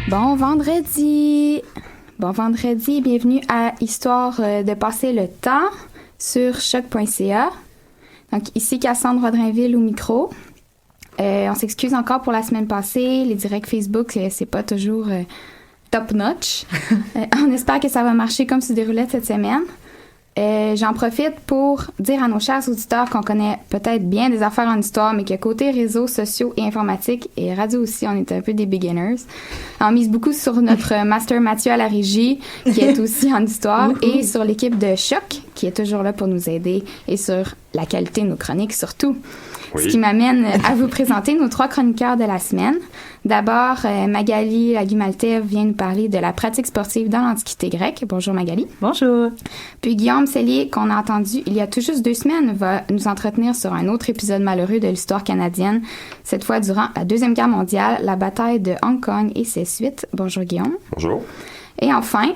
Bon vendredi! Bon vendredi, bienvenue à Histoire de passer le temps sur choc.ca. Donc ici Cassandre Vaudrinville au micro. On s'excuse encore pour la semaine passée. Les directs Facebook, c'est pas toujours top notch. On espère que ça va marcher comme se déroulait cette semaine. J'en profite pour dire à nos chers auditeurs qu'on connaît peut-être bien des affaires en histoire, mais que côté réseaux sociaux et informatique, et radio aussi, on est un peu des beginners. On mise beaucoup sur notre master Mathieu à la régie, qui est aussi en histoire, et sur l'équipe de Choc, qui est toujours là pour nous aider, et sur la qualité de nos chroniques surtout. Oui. Ce qui m'amène à vous présenter nos 3 chroniqueurs de la semaine. D'abord, Magali Lagumaltev vient nous parler de la pratique sportive dans l'Antiquité grecque. Bonjour Magali. Bonjour. Puis Guillaume Cellier, qu'on a entendu il y a tout juste 2 semaines, va nous entretenir sur un autre épisode malheureux de l'histoire canadienne, cette fois durant la Deuxième Guerre mondiale, la bataille de Hong Kong et ses suites. Bonjour Guillaume. Bonjour. Et enfin,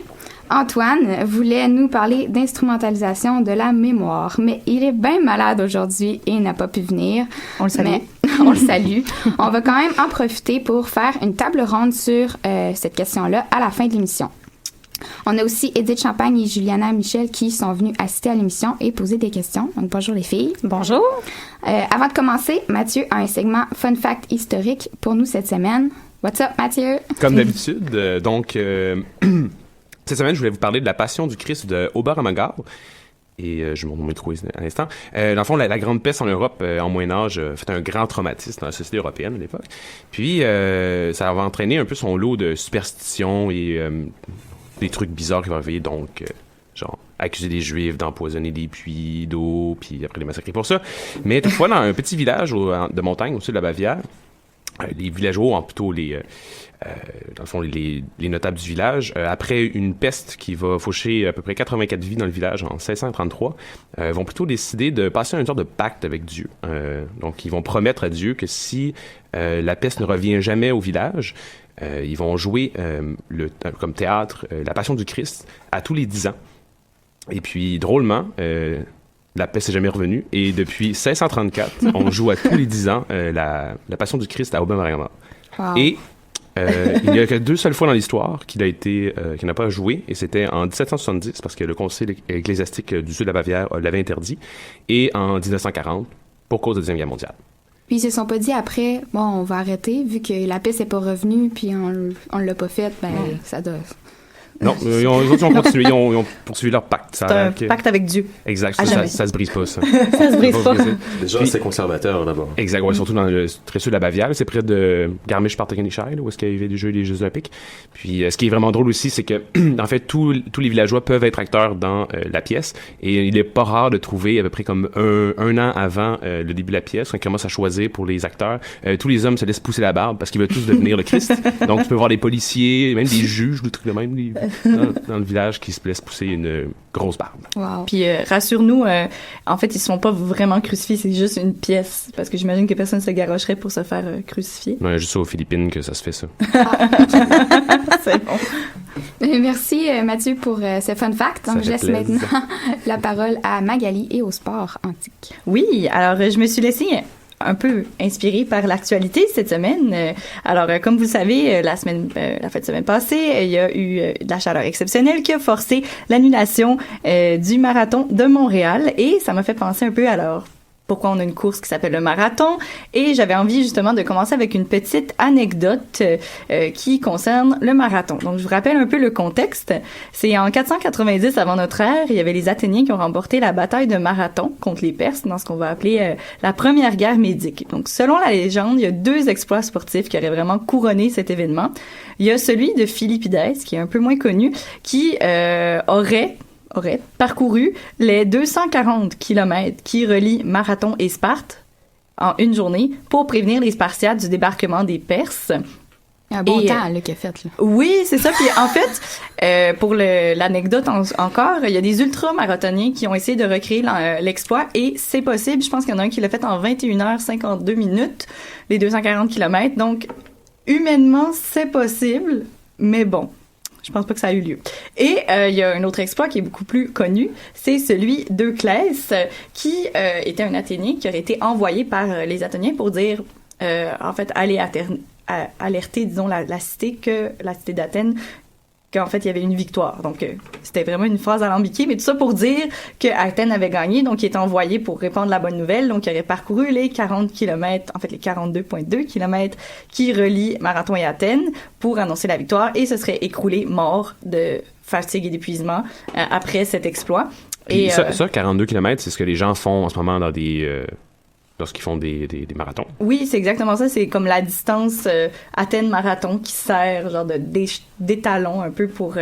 Antoine voulait nous parler d'instrumentalisation de la mémoire, mais il est bien malade aujourd'hui et n'a pas pu venir. On le salue. Mais on le salue. On va quand même en profiter pour faire une table ronde sur cette question-là à la fin de l'émission. On a aussi Edith Champagne et Juliana Michel qui sont venues assister à l'émission et poser des questions. Donc, bonjour les filles. Bonjour. Avant de commencer, Mathieu a un segment Fun Fact historique pour nous cette semaine. What's up, Mathieu? Comme d'habitude, cette semaine, je voulais vous parler de la Passion du Christ de Ober-Ammergau. Et je montre mon micro à l'instant. Dans le fond, la grande peste en Europe, en Moyen-Âge, a fait un grand traumatisme dans la société européenne à l'époque. Puis, ça va entraîner un peu son lot de superstitions et des trucs bizarres qui vont arriver. Donc, genre, accuser les Juifs d'empoisonner des puits d'eau, puis après les massacrer pour ça. Mais toutefois, dans un petit village de montagne au sud de la Bavière, les villageois, plutôt dans le fond, les notables du village, après une peste qui va faucher à peu près 84 vies dans le village en 1633, vont plutôt décider de passer une sorte de pacte avec Dieu. Donc, ils vont promettre à Dieu que si la peste ne revient jamais au village, ils vont jouer comme théâtre la Passion du Christ à tous les 10 ans. Et puis, drôlement, la peste n'est jamais revenue. Et depuis 1634, on joue à tous les 10 ans la Passion du Christ à Ober-Ammergau. Wow. Et il n'y a que 2 seules fois dans l'histoire qu'il n'a pas joué, et c'était en 1770 parce que le conseil ecclésiastique du sud de la Bavière l'avait interdit, et en 1940 pour cause de la Deuxième Guerre mondiale. Puis ils se sont pas dit après, bon, on va arrêter vu que la peste n'est pas revenue, puis on l'a pas faite, ben ça doit. Non, ils ont continué, ils ont poursuivi leur pacte. C'est un pacte avec Dieu. Exact, ça se brise pas, ça. Ça se brise pas. Déjà, c'est conservateur, d'abord. Exact, ouais, surtout dans le très sud de la Bavière, c'est près de Garmisch-Partenkirchen, où est-ce qu'il y avait des Jeux Olympiques. Puis, ce qui est vraiment drôle aussi, c'est que, en fait, tous les villageois peuvent être acteurs dans la pièce, et il est pas rare de trouver à peu près comme un an avant le début de la pièce, quand ils commencent à choisir pour les acteurs, tous les hommes se laissent pousser la barbe parce qu'ils veulent tous devenir le Christ. Donc, tu peux voir des policiers, même des juges, des trucs de même, dans le village qui se laisse pousser une grosse barbe. Wow. Puis rassure-nous, en fait, ils ne sont pas vraiment crucifiés, c'est juste une pièce, parce que j'imagine que personne ne se garocherait pour se faire crucifier. Non, il y a juste aux Philippines que ça se fait, ça. C'est bon. Merci Mathieu pour ce fun fact. Donc, je laisse maintenant la parole à Magali et au sport antique. Oui, alors je me suis laissée un peu inspirée par l'actualité cette semaine. Alors, comme vous le savez, la fin de semaine passée, il y a eu de la chaleur exceptionnelle qui a forcé l'annulation du marathon de Montréal, et ça m'a fait penser un peu alors pourquoi on a une course qui s'appelle le marathon, et j'avais envie justement de commencer avec une petite anecdote qui concerne le marathon. Donc, je vous rappelle un peu le contexte. C'est en 490 avant notre ère, il y avait les Athéniens qui ont remporté la bataille de Marathon contre les Perses dans ce qu'on va appeler la première guerre médique. Donc, selon la légende, il y a 2 exploits sportifs qui auraient vraiment couronné cet événement. Il y a celui de Philippides, qui est un peu moins connu, qui aurait parcouru les 240 kilomètres qui relient Marathon et Sparte en une journée pour prévenir les Spartiates du débarquement des Perses. Un bon temps là, qu'il a fait. Là. Oui, c'est ça. Puis en fait, pour l'anecdote encore, il y a des ultramarathoniens qui ont essayé de recréer l'exploit, et c'est possible. Je pense qu'il y en a un qui l'a fait en 21h52 minutes, les 240 kilomètres. Donc, humainement, c'est possible, mais bon. Je pense pas que ça a eu lieu. Et il y a un autre exploit qui est beaucoup plus connu, c'est celui d'Euclès, qui était un Athénien qui aurait été envoyé par les Athéniens pour dire, en fait, allez alerter, disons, la cité d'Athènes, qu'en fait, il y avait une victoire. Donc, c'était vraiment une phrase alambiquée, mais tout ça pour dire que Athènes avait gagné, donc il était envoyé pour répandre la bonne nouvelle. Donc, il aurait parcouru les 40 km, en fait, les 42,2 km qui relient Marathon et Athènes pour annoncer la victoire et se serait écroulé mort de fatigue et d'épuisement après cet exploit. Puis et ça, 42 km, c'est ce que les gens font en ce moment dans lorsqu'ils font des marathons. Oui, c'est exactement ça. C'est comme la distance Athènes-Marathon qui sert genre d'étalon un peu pour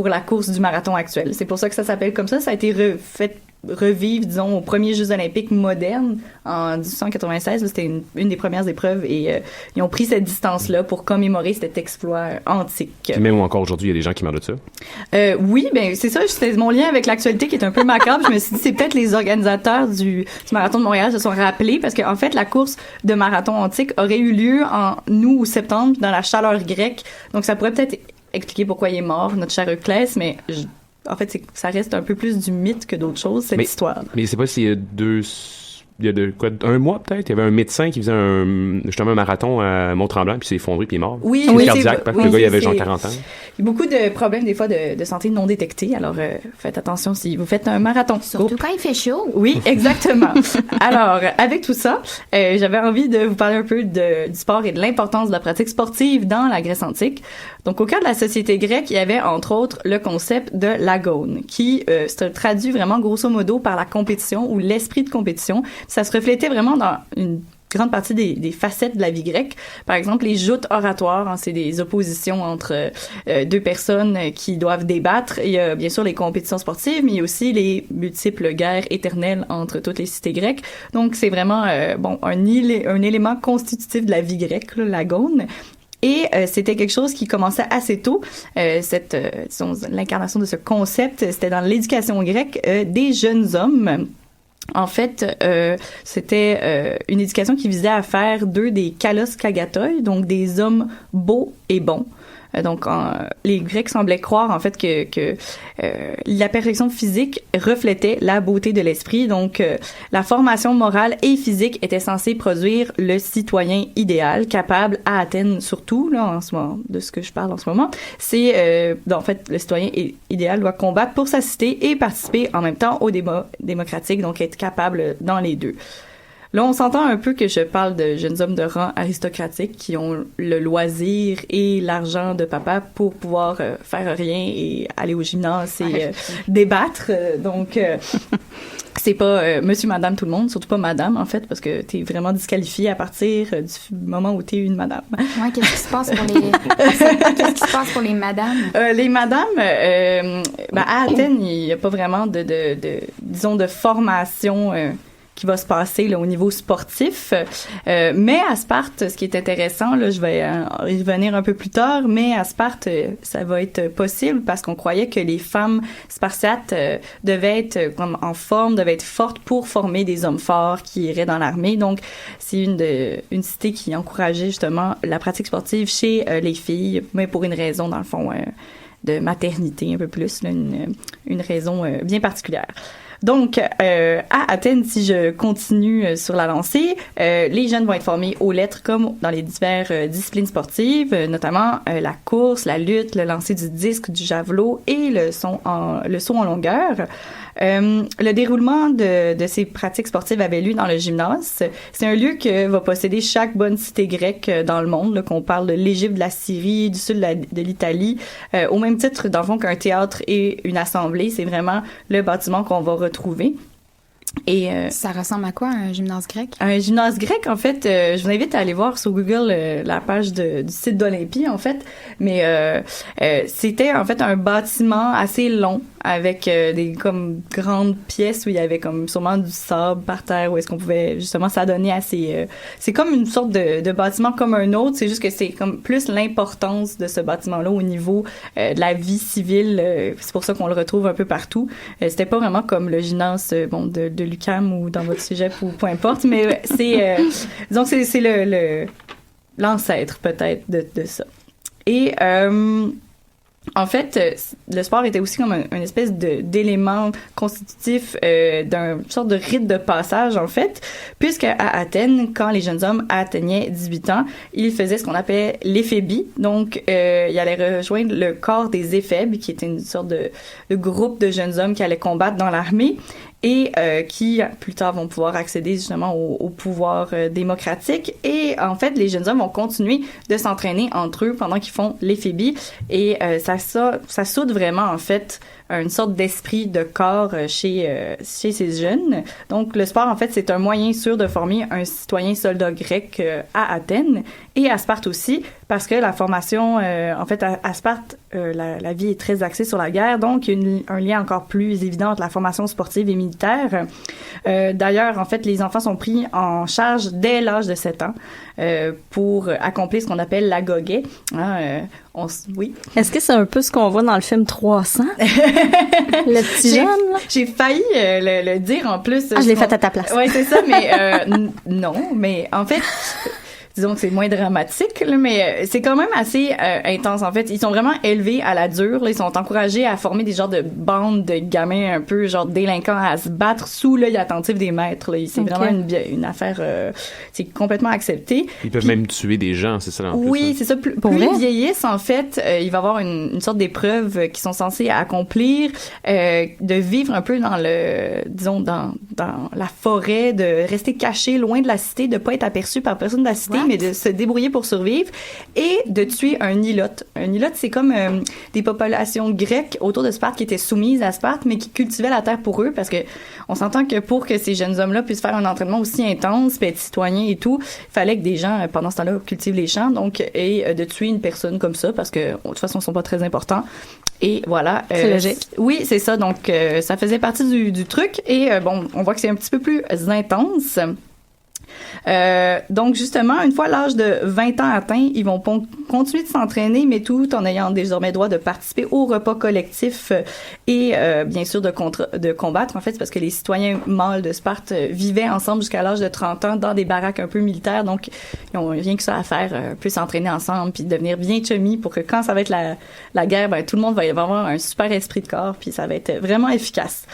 la course du marathon actuel. C'est pour ça que ça s'appelle comme ça. Ça a été revivre, disons, aux premiers Jeux olympiques modernes en 1896. C'était une des premières épreuves et ils ont pris cette distance-là pour commémorer cet exploit antique. Puis même encore aujourd'hui, il y a des gens qui meurent de ça. Oui, ben c'est ça. C'est mon lien avec l'actualité qui est un peu macabre. Je me suis dit, c'est peut-être les organisateurs du marathon de Montréal se sont rappelés parce qu'en fait, la course de marathon antique aurait eu lieu en août ou septembre dans la chaleur grecque. Donc, ça pourrait peut-être expliquer pourquoi il est mort, notre cher Euclès, mais en fait, ça reste un peu plus du mythe que d'autres choses, cette histoire. Mais je sais pas s'il y a un mois peut-être, il y avait un médecin qui faisait justement un marathon à Mont-Tremblant, puis s'est effondré, puis il est mort. Oui, cardiaque, parce que le gars, il avait genre 40 ans. Il y a beaucoup de problèmes, des fois, de santé non détectés. Alors, faites attention si vous faites un marathon. Surtout quand il fait chaud. Oui, exactement. Alors, avec tout ça, j'avais envie de vous parler un peu du sport et de l'importance de la pratique sportive dans la Grèce antique. Donc, au cœur de la société grecque, il y avait, entre autres, le concept de l'agone, qui se traduit vraiment, grosso modo, par la compétition ou l'esprit de compétition. Ça se reflétait vraiment dans une grande partie des facettes de la vie grecque. Par exemple, les joutes oratoires, c'est des oppositions entre deux personnes qui doivent débattre. Il y a bien sûr les compétitions sportives, mais il y a aussi les multiples guerres éternelles entre toutes les cités grecques. Donc, c'est vraiment un élément constitutif de la vie grecque, l'agone. Et c'était quelque chose qui commençait assez tôt. L'incarnation de ce concept, c'était dans l'éducation grecque des jeunes hommes. En fait, c'était une éducation qui visait à faire d'eux des kalos kagatoi, donc des hommes beaux et bons. Donc, les Grecs semblaient croire, en fait, que la perfection physique reflétait la beauté de l'esprit. Donc, la formation morale et physique était censée produire le citoyen idéal, capable, à Athènes surtout, là, en ce moment, de ce que je parle en ce moment. C'est, en fait, le citoyen idéal doit combattre pour sa cité et participer en même temps au débat démocratique, donc être capable dans les deux. Là, on s'entend un peu que je parle de jeunes hommes de rang aristocratique qui ont le loisir et l'argent de papa pour pouvoir faire rien et aller au gymnase et débattre. Donc, c'est pas monsieur, madame, tout le monde, surtout pas madame, en fait, parce que t'es vraiment disqualifié à partir du moment où t'es une madame. Ouais, qu'est-ce qui se passe pour les madames? Les madames, à Athènes, il y a pas vraiment disons, de formation qui va se passer là, au niveau sportif. Mais à Sparte, ce qui est intéressant, là, je vais y revenir un peu plus tard, mais à Sparte, ça va être possible parce qu'on croyait que les femmes spartiates devaient être comme en forme, devaient être fortes pour former des hommes forts qui iraient dans l'armée. Donc, c'est une cité qui encourageait justement la pratique sportive chez les filles, mais pour une raison, dans le fond, de maternité un peu plus, là, une raison bien particulière. Donc, à Athènes, si je continue sur la lancée, les jeunes vont être formés aux lettres comme dans les diverses disciplines sportives, notamment la course, la lutte, le lancer du disque, du javelot et le saut en longueur. Le déroulement de ces pratiques sportives avait lieu dans le gymnase. C'est un lieu que va posséder chaque bonne cité grecque dans le monde, là, qu'on parle de l'Égypte, de la Syrie, du sud de l'Italie. Au même titre, dans le fond, qu'un théâtre et une assemblée, c'est vraiment le bâtiment qu'on va retrouver. Et ça ressemble à quoi, un gymnase grec? Un gymnase grec, en fait, je vous invite à aller voir sur Google la page du site d'Olympie, en fait. Mais c'était, en fait, un bâtiment assez long avec des comme grandes pièces où il y avait comme sûrement du sable par terre où est-ce qu'on pouvait justement s'adonner à ces... c'est comme une sorte de bâtiment comme un autre, c'est juste que c'est comme plus l'importance de ce bâtiment-là au niveau de la vie civile. C'est pour ça qu'on le retrouve un peu partout. C'était pas vraiment comme le gymnase de l'UQAM ou dans votre cégep ou peu importe, mais c'est disons que c'est l'ancêtre peut-être de ça. Et En fait, le sport était aussi comme une espèce d'élément constitutif d'une sorte de rite de passage, en fait, puisque à Athènes, quand les jeunes hommes atteignaient 18 ans, ils faisaient ce qu'on appelait l'éphébie. Donc, ils allaient rejoindre le corps des éphèbes, qui était une sorte de groupe de jeunes hommes qui allaient combattre dans l'armée et qui, plus tard, vont pouvoir accéder justement au pouvoir démocratique. Et en fait, les jeunes hommes vont continuer de s'entraîner entre eux pendant qu'ils font l'éphébie. Et ça soude vraiment, en fait, une sorte d'esprit de corps chez ces jeunes. Donc, le sport, en fait, c'est un moyen sûr de former un citoyen soldat grec à Athènes et à Sparte aussi, parce que la formation, en fait, à Sparte, la vie est très axée sur la guerre, donc il y a un lien encore plus évident entre la formation sportive et militaire. D'ailleurs, en fait, les enfants sont pris en charge dès l'âge de 7 ans pour accomplir ce qu'on appelle l'agoguet. Oui. Est-ce que c'est un peu ce qu'on voit dans le film 300? Le petit jeune, là? J'ai failli le dire en plus. Ah, je l'ai fait à ta place. Oui, c'est ça, mais non. Mais en fait, disons que c'est moins dramatique, là, mais c'est quand même assez intense. En fait, ils sont vraiment élevés à la dure. Là, ils sont encouragés à former des genres de bandes de gamins un peu genre délinquants à se battre sous l'œil attentif des maîtres. Là. C'est vraiment une affaire, c'est complètement accepté. Ils peuvent même tuer des gens, c'est ça en plus. Oui, c'est ça. Plus ils vieillissent, en fait, il va y avoir une sorte d'épreuve qu'ils sont censés accomplir, de vivre un peu dans dans la forêt, de rester cachés loin de la cité, de pas être aperçus par personne de la cité, mais de se débrouiller pour survivre et de tuer un ilote. Un ilote, c'est comme des populations grecques autour de Sparte qui étaient soumises à Sparte, mais qui cultivaient la terre pour eux, parce que on s'entend que pour que ces jeunes hommes-là puissent faire un entraînement aussi intense, puis être citoyens et tout, il fallait que des gens, pendant ce temps-là, cultivent les champs, donc, et de tuer une personne comme ça, parce que, de toute façon, ils sont pas très importants. Et voilà. C'est logique. Oui, c'est ça. Donc, ça faisait partie du truc. Et bon, on voit que c'est un petit peu plus intense. Donc, justement, une fois l'âge de 20 ans atteint, ils vont continuer de s'entraîner, mais tout en ayant désormais droit de participer au repas collectif et, bien sûr, de combattre. En fait, c'est parce que les citoyens mâles de Sparte vivaient ensemble jusqu'à l'âge de 30 ans dans des baraques un peu militaires. Donc, ils ont rien que ça à faire, peut s'entraîner ensemble puis devenir bien chummy pour que quand ça va être la guerre, ben, tout le monde va avoir un super esprit de corps puis ça va être vraiment efficace.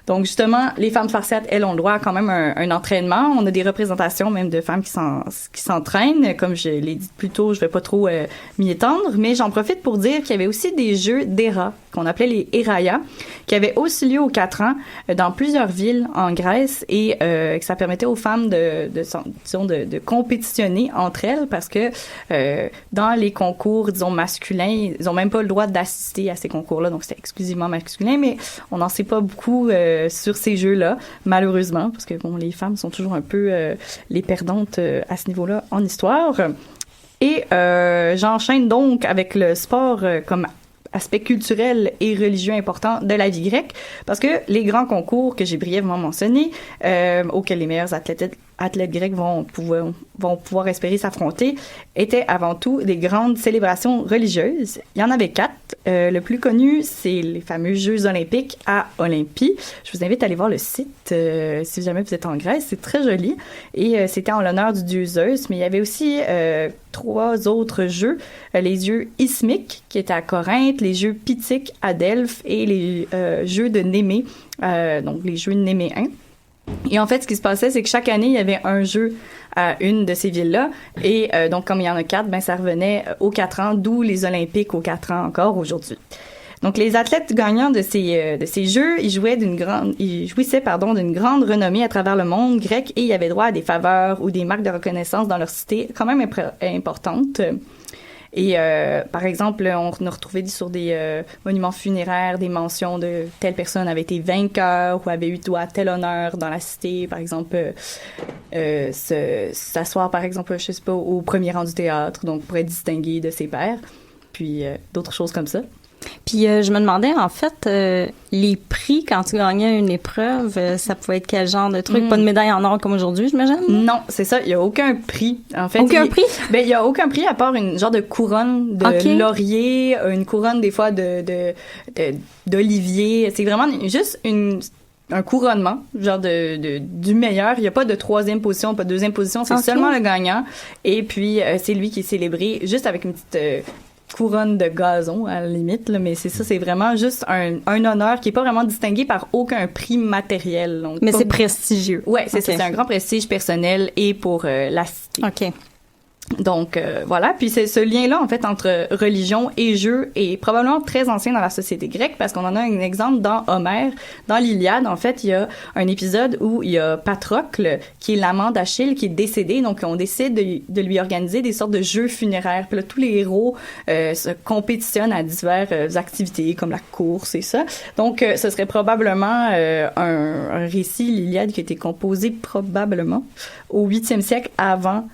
Donc, justement, les femmes spartiates, elles, ont le droit à quand même un entraînement. On a des représentations même de femmes qui s'entraînent. Comme je l'ai dit plus tôt, je vais pas trop m'y étendre, mais j'en profite pour dire qu'il y avait aussi des jeux d'Héra, qu'on appelait les Héraïa, qui avaient aussi lieu aux 4 ans dans plusieurs villes en Grèce et que ça permettait aux femmes de compétitionner entre elles parce que dans les concours, disons, masculins, ils ont même pas le droit d'assister à ces concours-là, donc c'était exclusivement masculin, mais on n'en sait pas beaucoup sur ces jeux-là, malheureusement, parce que bon, les femmes sont toujours un peu les perdantes à ce niveau-là en histoire. Et j'enchaîne donc avec le sport comme aspect culturel et religieux important de la vie grecque, parce que les grands concours que j'ai brièvement mentionnés, auxquels les meilleurs athlètes grecs vont pouvoir espérer s'affronter, étaient avant tout des grandes célébrations religieuses. Il y en avait 4. Le plus connu, c'est les fameux Jeux olympiques à Olympie. Je vous invite à aller voir le site si jamais vous êtes en Grèce. C'est très joli. Et c'était en l'honneur du dieu Zeus, mais il y avait aussi 3 autres jeux. Les Jeux ismiques, qui étaient à Corinthe, les Jeux pythiques à Delphes et les Jeux de Némée, donc les Jeux néméens. Et en fait, ce qui se passait, c'est que chaque année, il y avait un jeu à une de ces villes-là. Et donc, comme il y en a 4, ben, ça revenait aux 4 ans, d'où les Olympiques aux 4 ans encore aujourd'hui. Donc, les athlètes gagnants de ces jeux, ils jouissaient d'une grande renommée à travers le monde grec et ils avaient droit à des faveurs ou des marques de reconnaissance dans leur cité quand même importantes. Et par exemple, on a retrouvé sur des monuments funéraires des mentions de telle personne avait été vainqueur ou avait eu droit à tel honneur dans la cité. Par exemple, s'asseoir, par exemple, je sais pas, au premier rang du théâtre, donc pour être distingué de ses pairs. Puis d'autres choses comme ça. Puis je me demandais, en fait, les prix quand tu gagnais une épreuve, ça pouvait être quel genre de truc? Pas de médaille en or comme aujourd'hui, j'imagine? Non, c'est ça. Il n'y a aucun prix. En fait, aucun prix? Ben, il n'y a aucun prix à part une genre de couronne de laurier, une couronne des fois d'olivier. C'est vraiment juste un couronnement, genre du meilleur. Il n'y a pas de 3e position, pas de 2e position. C'est seulement le gagnant. Et puis, c'est lui qui est célébré juste avec une petite couronne de gazon à la limite, là, mais c'est ça, c'est vraiment juste un honneur qui est pas vraiment distingué par aucun prix matériel. Donc, Mais c'est prestigieux. Ouais, c'est Okay. ça, c'est un grand prestige personnel et pour la cité. OK. Donc voilà, puis c'est ce lien-là en fait entre religion et jeu est probablement très ancien dans la société grecque parce qu'on en a un exemple dans Homère, dans l'Iliade. En fait, il y a un épisode où il y a Patrocle qui est l'amant d'Achille qui est décédé, donc on décide de lui organiser des sortes de jeux funéraires. Puis là, tous les héros se compétitionnent à diverses activités comme la course et ça. Donc ce serait probablement un récit, l'Iliade, qui a été composé probablement au 8e siècle avant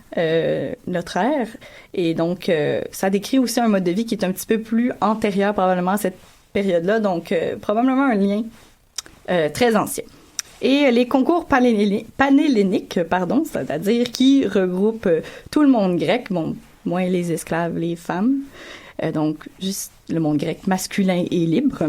notre ère. Et donc, ça décrit aussi un mode de vie qui est un petit peu plus antérieur probablement à cette période-là. Donc, probablement un lien très ancien. Et les concours panhelléniques, c'est-à-dire qui regroupent tout le monde grec, bon, moins les esclaves, les femmes, donc juste le monde grec masculin et libre.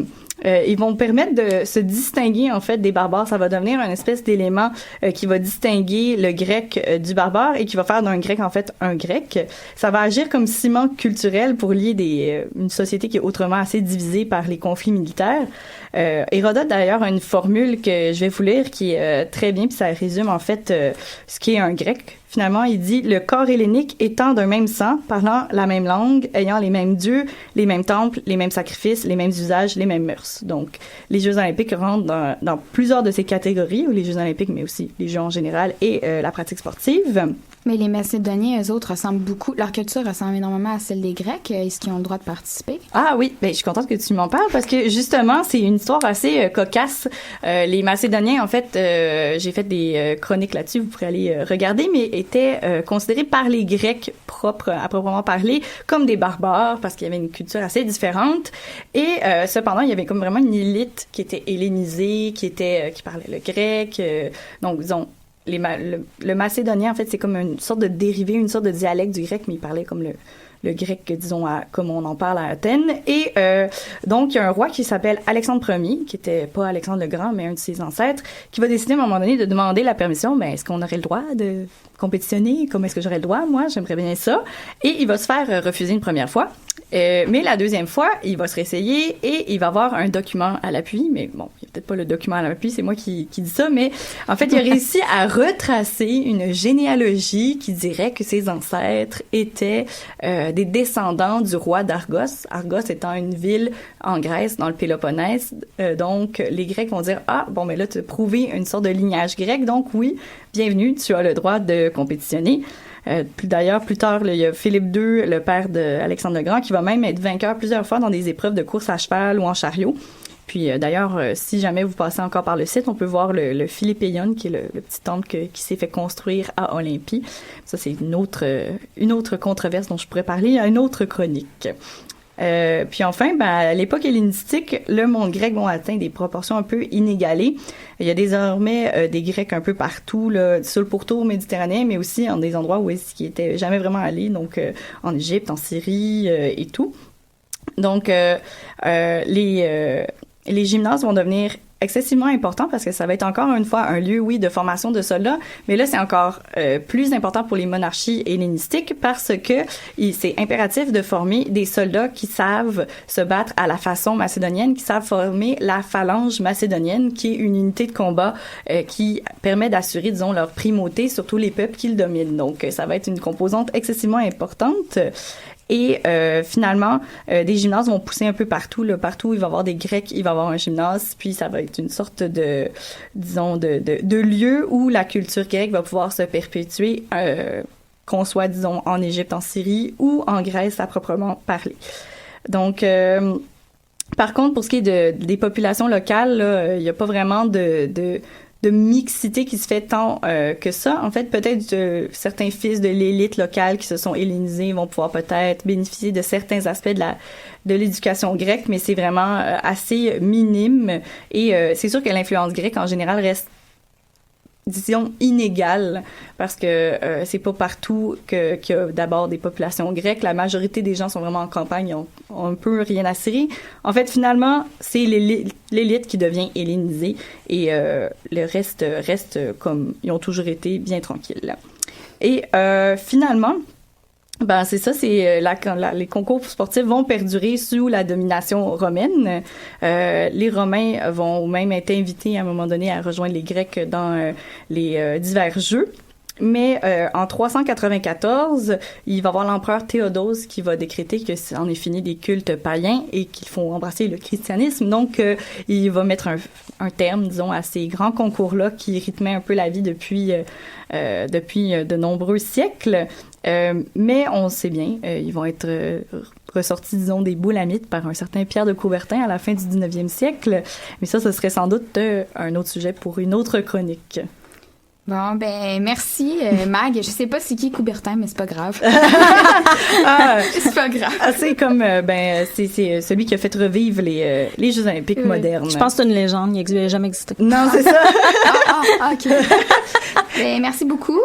Ils vont permettre de se distinguer en fait des barbares. Ça va devenir une espèce d'élément qui va distinguer le grec du barbare et qui va faire d'un grec en fait un grec. Ça va agir comme ciment culturel pour lier une société qui est autrement assez divisée par les conflits militaires. Hérodote d'ailleurs a une formule que je vais vous lire qui est très bien puis ça résume en fait ce qu'est un grec. Finalement, il dit « Le corps hellénique étant d'un même sang, parlant la même langue, ayant les mêmes dieux, les mêmes temples, les mêmes sacrifices, les mêmes usages, les mêmes mœurs. » Donc, les Jeux olympiques rentrent dans plusieurs de ces catégories, ou les Jeux olympiques, mais aussi les Jeux en général et la pratique sportive. Mais les Macédoniens, eux autres, ressemblent beaucoup. Leur culture ressemble énormément à celle des Grecs. Est-ce qu'ils ont le droit de participer? Ah oui, ben je suis contente que tu m'en parles parce que justement, c'est une histoire assez cocasse. Les Macédoniens, en fait, j'ai fait des chroniques là-dessus, vous pourrez aller regarder, mais étaient considérés par les Grecs à proprement parler comme des barbares parce qu'il y avait une culture assez différente. Et cependant, il y avait comme vraiment une élite qui était hellénisée, qui parlait le grec. Donc, disons, le macédonien, en fait, c'est comme une sorte de dérivé, une sorte de dialecte du grec, mais il parlait comme le grec, disons, comme on en parle à Athènes. Et donc, il y a un roi qui s'appelle Alexandre Ier, qui était pas Alexandre le Grand, mais un de ses ancêtres, qui va décider à un moment donné de demander la permission, ben, est-ce qu'on aurait le droit de compétitionner? Comment est-ce que j'aurais le droit? Moi, j'aimerais bien ça. Et il va se faire refuser une première fois. Mais la deuxième fois, il va se réessayer et il va avoir un document à l'appui. Mais bon, il n'y a peut-être pas le document à l'appui, c'est moi qui dis ça. Mais en fait, il a réussi à retracer une généalogie qui dirait que ses ancêtres étaient des descendants du roi d'Argos. Argos étant une ville en Grèce, dans le Péloponnèse. Donc, les Grecs vont dire, ah, bon, mais là, tu as prouvé une sorte de lignage grec. Donc, oui, bienvenue, tu as le droit de compétitionner. D'ailleurs, plus tard, il y a Philippe II, le père d'Alexandre le Grand, qui va même être vainqueur plusieurs fois dans des épreuves de course à cheval ou en chariot. Puis d'ailleurs, si jamais vous passez encore par le site, on peut voir le Philippéion, qui est le petit temple qui s'est fait construire à Olympie. Ça, c'est une autre controverse dont je pourrais parler à une autre chronique. Puis enfin, à l'époque hellénistique, le monde grec atteint des proportions un peu inégalées. Il y a désormais des Grecs un peu partout, là, sur le pourtour méditerranéen, mais aussi en des endroits où ils n'étaient jamais vraiment allés, donc en Égypte, en Syrie et tout. Donc, les gymnases vont devenir excessivement important parce que ça va être encore une fois un lieu, oui, de formation de soldats, mais là, c'est encore plus important pour les monarchies hellénistiques parce que c'est impératif de former des soldats qui savent se battre à la façon macédonienne, qui savent former la phalange macédonienne, qui est une unité de combat qui permet d'assurer, disons, leur primauté sur tous les peuples qu'ils dominent. Donc, ça va être une composante excessivement importante. Et finalement, des gymnases vont pousser un peu partout. Là, partout, il va y avoir des Grecs, il va y avoir un gymnase, puis ça va être une sorte de lieu où la culture grecque va pouvoir se perpétuer, qu'on soit, disons, en Égypte, en Syrie ou en Grèce à proprement parler. Donc, par contre, pour ce qui est des populations locales, il n'y a pas vraiment de mixité qui se fait tant que ça. En fait, peut-être certains fils de l'élite locale qui se sont hellénisés vont pouvoir peut-être bénéficier de certains aspects de l'éducation grecque, mais c'est vraiment assez minime. Et c'est sûr que l'influence grecque, en général, reste, disons, inégale, parce que c'est pas partout qu'il y a d'abord des populations grecques. La majorité des gens sont vraiment en campagne, ont un peu rien à cirer. En fait, finalement, c'est l'élite qui devient hellénisée et le reste comme ils ont toujours été bien tranquilles. Et finalement, Ben c'est ça, c'est les concours sportifs vont perdurer sous la domination romaine. Les Romains vont même être invités à un moment donné à rejoindre les Grecs dans les divers jeux. Mais en 394, il va y avoir l'empereur Théodose qui va décréter que c'en est fini des cultes païens et qu'il faut embrasser le christianisme. Donc, il va mettre un terme, disons, à ces grands concours-là qui rythmaient un peu la vie depuis de nombreux siècles. Mais on sait bien, ils vont être ressortis, disons, des boulamites par un certain Pierre de Coubertin à la fin du 19e siècle. Mais ça, ce serait sans doute un autre sujet pour une autre chronique. Bon, ben merci, Mag. Je sais pas c'est qui Coubertin, mais c'est pas grave. C'est pas grave. C'est comme, c'est celui qui a fait revivre les Jeux olympiques modernes. Je pense que c'est une légende, il n'a jamais existé. Non, c'est ça. OK. Ben, merci beaucoup.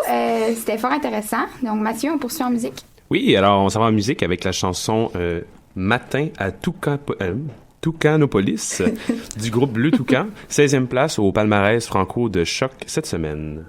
C'était fort intéressant. Donc, Mathieu, on poursuit en musique. Oui, alors on s'en va en musique avec la chanson Matin à Toucanopolis du groupe Bleu Toucan, 16e place au palmarès franco de Choc cette semaine.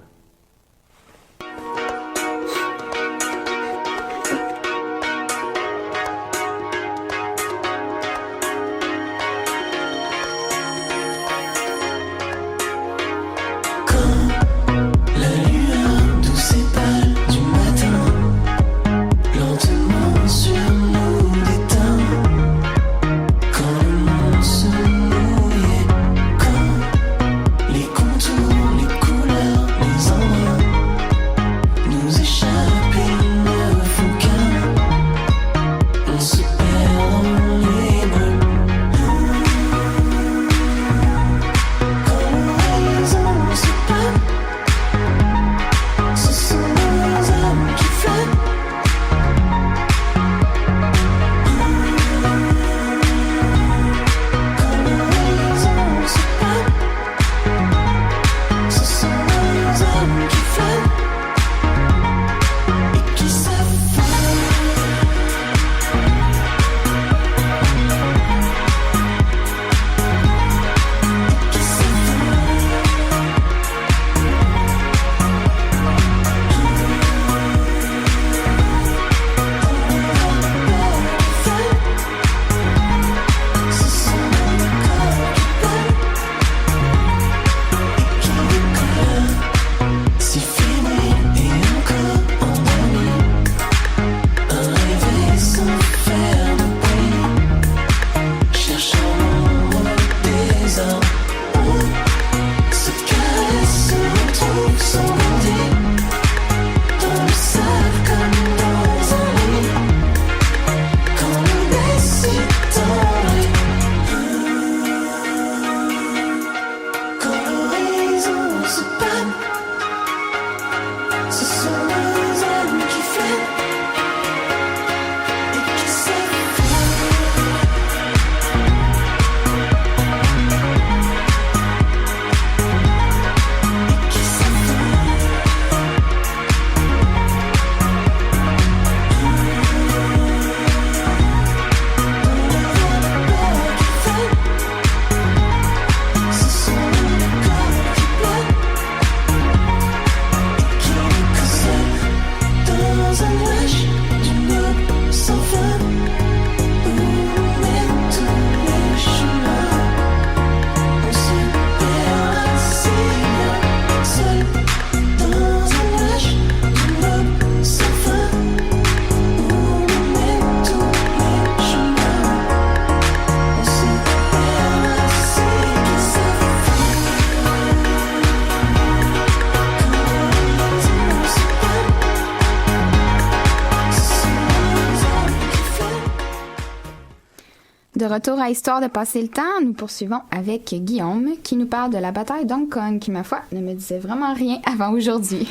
De retour à Histoire de passer le temps, nous poursuivons avec Guillaume qui nous parle de la bataille d'Hong Kong qui, ma foi, ne me disait vraiment rien avant aujourd'hui.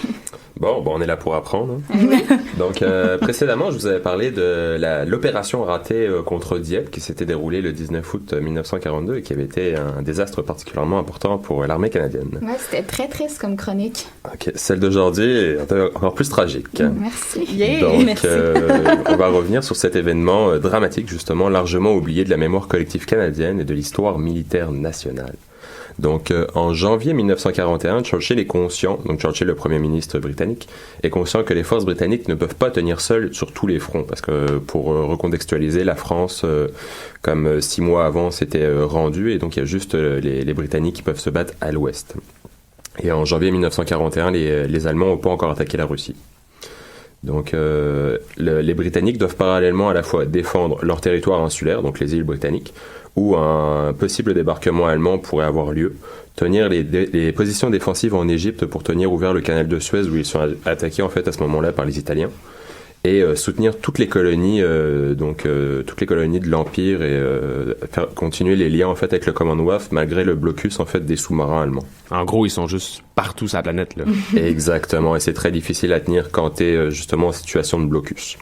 Bon, on est là pour apprendre. Hein. Donc, précédemment, je vous avais parlé de l'opération ratée contre Dieppe qui s'était déroulée le 19 août 1942 et qui avait été un désastre particulièrement important pour l'armée canadienne. Ouais, c'était très triste comme chronique. OK. Celle d'aujourd'hui est encore plus tragique. Merci. Yeah, donc, merci. On va revenir sur cet événement dramatique, justement, largement oublié de la mémoire collective canadienne et de l'histoire militaire nationale. Donc, en janvier 1941, Churchill est conscient, donc Churchill, le premier ministre britannique, est conscient que les forces britanniques ne peuvent pas tenir seules sur tous les fronts, parce que pour recontextualiser, la France, comme 6 mois avant, s'était rendue, et donc il y a juste les Britanniques qui peuvent se battre à l'ouest. Et en janvier 1941, les Allemands n'ont pas encore attaqué la Russie. Donc, les Britanniques doivent parallèlement à la fois défendre leur territoire insulaire, donc les îles britanniques, où un possible débarquement allemand pourrait avoir lieu, tenir les positions défensives en Égypte pour tenir ouvert le canal de Suez où ils sont attaqués en fait à ce moment-là par les Italiens, et soutenir toutes les colonies, toutes les colonies de l'Empire et faire continuer les liens en fait avec le Commonwealth malgré le blocus en fait des sous-marins allemands. En gros, ils sont juste partout sur la planète, là. Exactement, et c'est très difficile à tenir quand t'es justement en situation de blocus.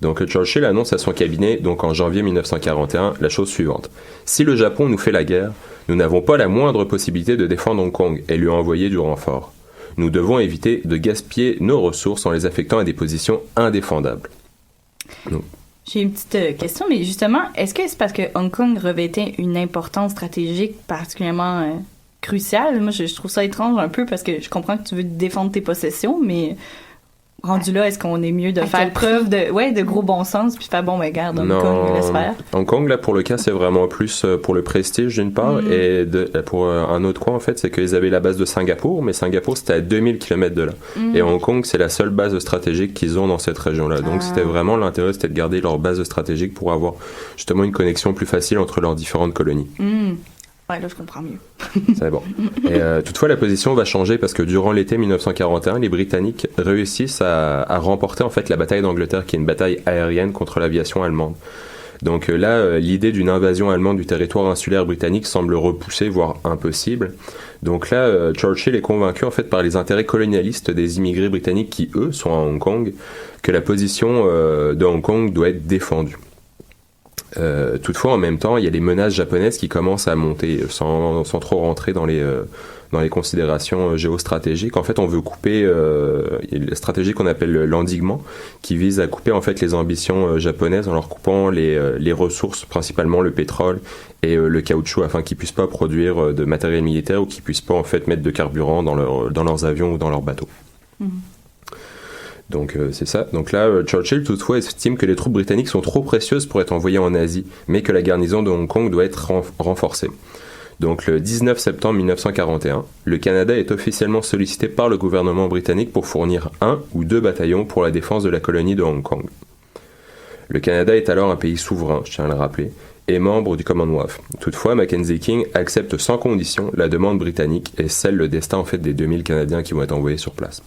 Donc Churchill annonce à son cabinet, donc en janvier 1941, la chose suivante. Si le Japon nous fait la guerre, nous n'avons pas la moindre possibilité de défendre Hong Kong et lui envoyer du renfort. Nous devons éviter de gaspiller nos ressources en les affectant à des positions indéfendables. Donc, j'ai une petite question, mais justement, est-ce que c'est parce que Hong Kong revêtait une importance stratégique particulièrement cruciale? Moi, je trouve ça étrange un peu parce que je comprends que tu veux défendre tes possessions, mais rendu là, est-ce qu'on est mieux de faire preuve de gros bon sens puis faire garde, Hong Kong, laisse faire? Hong Kong, là, pour le cas, c'est vraiment plus pour le prestige, d'une part, et pour un autre coin, en fait, c'est qu'ils avaient la base de Singapour, mais Singapour, c'était à 2000 km de là. Et Hong Kong, c'est la seule base stratégique qu'ils ont dans cette région-là. Donc, c'était vraiment l'intérêt, c'était de garder leur base stratégique pour avoir, justement, une connexion plus facile entre leurs différentes colonies. Ouais, là, je comprends mieux. C'est bon. Et toutefois, la position va changer parce que durant l'été 1941, les Britanniques réussissent à remporter en fait la bataille d'Angleterre, qui est une bataille aérienne contre l'aviation allemande. Donc là, l'idée d'une invasion allemande du territoire insulaire britannique semble repoussée, voire impossible. Donc là, Churchill est convaincu en fait par les intérêts colonialistes des immigrés britanniques qui, eux, sont à Hong Kong, que la position de Hong Kong doit être défendue. Toutefois, en même temps, il y a les menaces japonaises qui commencent à monter, sans trop rentrer dans les considérations géostratégiques. En fait, on veut couper la stratégie qu'on appelle l'endiguement, qui vise à couper en fait les ambitions japonaises en leur coupant les ressources, principalement le pétrole et le caoutchouc, afin qu'ils puissent pas produire de matériel militaire ou qu'ils puissent pas en fait mettre de carburant dans leurs avions ou dans leurs bateaux. Donc c'est ça. Donc là, Churchill toutefois estime que les troupes britanniques sont trop précieuses pour être envoyées en Asie, mais que la garnison de Hong Kong doit être renforcée. Donc le 19 septembre 1941, le Canada est officiellement sollicité par le gouvernement britannique pour fournir 1 ou 2 bataillons pour la défense de la colonie de Hong Kong. Le Canada est alors un pays souverain, je tiens à le rappeler, et membre du Commonwealth. Toutefois, Mackenzie King accepte sans condition la demande britannique et scelle le destin en fait des 2000 Canadiens qui vont être envoyés sur place.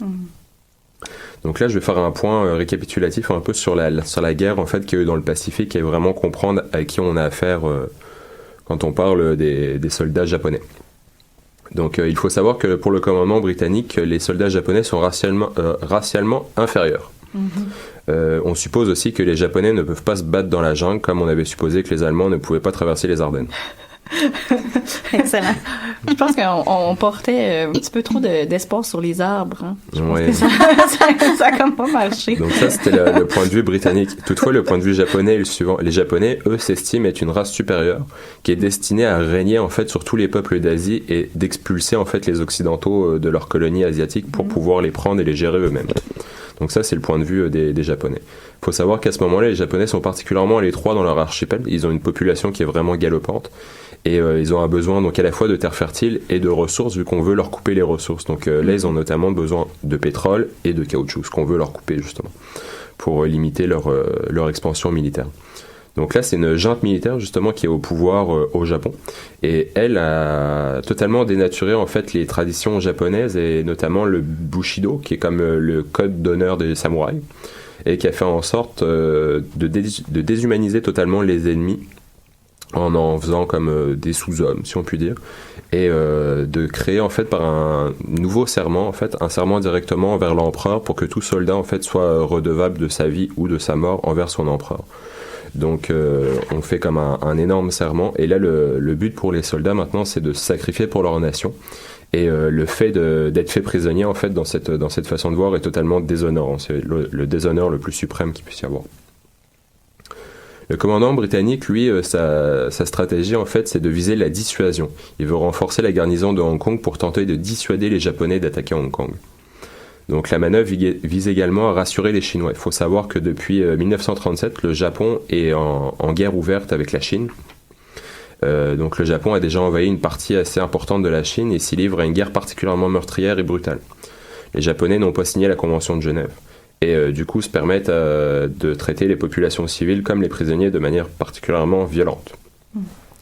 Donc là, je vais faire un point récapitulatif un peu sur la guerre en fait qu'il y a eu dans le Pacifique et vraiment comprendre à qui on a affaire quand on parle des soldats japonais. Donc il faut savoir que pour le commandement britannique, les soldats japonais sont racialement inférieurs. On suppose aussi que les Japonais ne peuvent pas se battre dans la jungle comme on avait supposé que les Allemands ne pouvaient pas traverser les Ardennes. Excellent. Je pense qu'on portait un petit peu trop d'espoir sur les arbres. Hein. Ouais. Ça a comme pas marché. Donc ça, c'était le point de vue britannique. Toutefois, le point de vue japonais est le suivant. Les Japonais, eux, s'estiment être une race supérieure qui est destinée à régner en fait sur tous les peuples d'Asie et d'expulser en fait les Occidentaux de leurs colonies asiatiques pour pouvoir les prendre et les gérer eux-mêmes. Donc ça, c'est le point de vue des Japonais. Il faut savoir qu'à ce moment-là, les Japonais sont particulièrement à l'étroit dans leur archipel. Ils ont une population qui est vraiment galopante. Et ils ont un besoin donc à la fois de terres fertiles et de ressources, vu qu'on veut leur couper les ressources. Donc là, ils ont notamment besoin de pétrole et de caoutchouc, ce qu'on veut leur couper justement, pour limiter leur expansion militaire. Donc là, c'est une junte militaire justement qui est au pouvoir au Japon, et elle a totalement dénaturé en fait les traditions japonaises, et notamment le Bushido, qui est comme le code d'honneur des samouraïs, et qui a fait en sorte de déshumaniser totalement les ennemis, en faisant comme des sous-hommes, si on peut dire, et de créer en fait par un nouveau serment, en fait, un serment directement envers l'empereur pour que tout soldat en fait soit redevable de sa vie ou de sa mort envers son empereur. Donc on fait comme un énorme serment, et là le but pour les soldats maintenant, c'est de se sacrifier pour leur nation. Et le fait d'être fait prisonnier en fait dans cette façon de voir est totalement déshonorant. C'est le déshonneur le plus suprême qu'il puisse y avoir. Le commandant britannique, lui, sa stratégie, en fait, c'est de viser la dissuasion. Il veut renforcer la garnison de Hong Kong pour tenter de dissuader les Japonais d'attaquer Hong Kong. Donc la manœuvre vise également à rassurer les Chinois. Il faut savoir que depuis 1937, le Japon est en guerre ouverte avec la Chine. Donc le Japon a déjà envahi une partie assez importante de la Chine et s'y livre à une guerre particulièrement meurtrière et brutale. Les Japonais n'ont pas signé la Convention de Genève et du coup se permettent de traiter les populations civiles comme les prisonniers de manière particulièrement violente.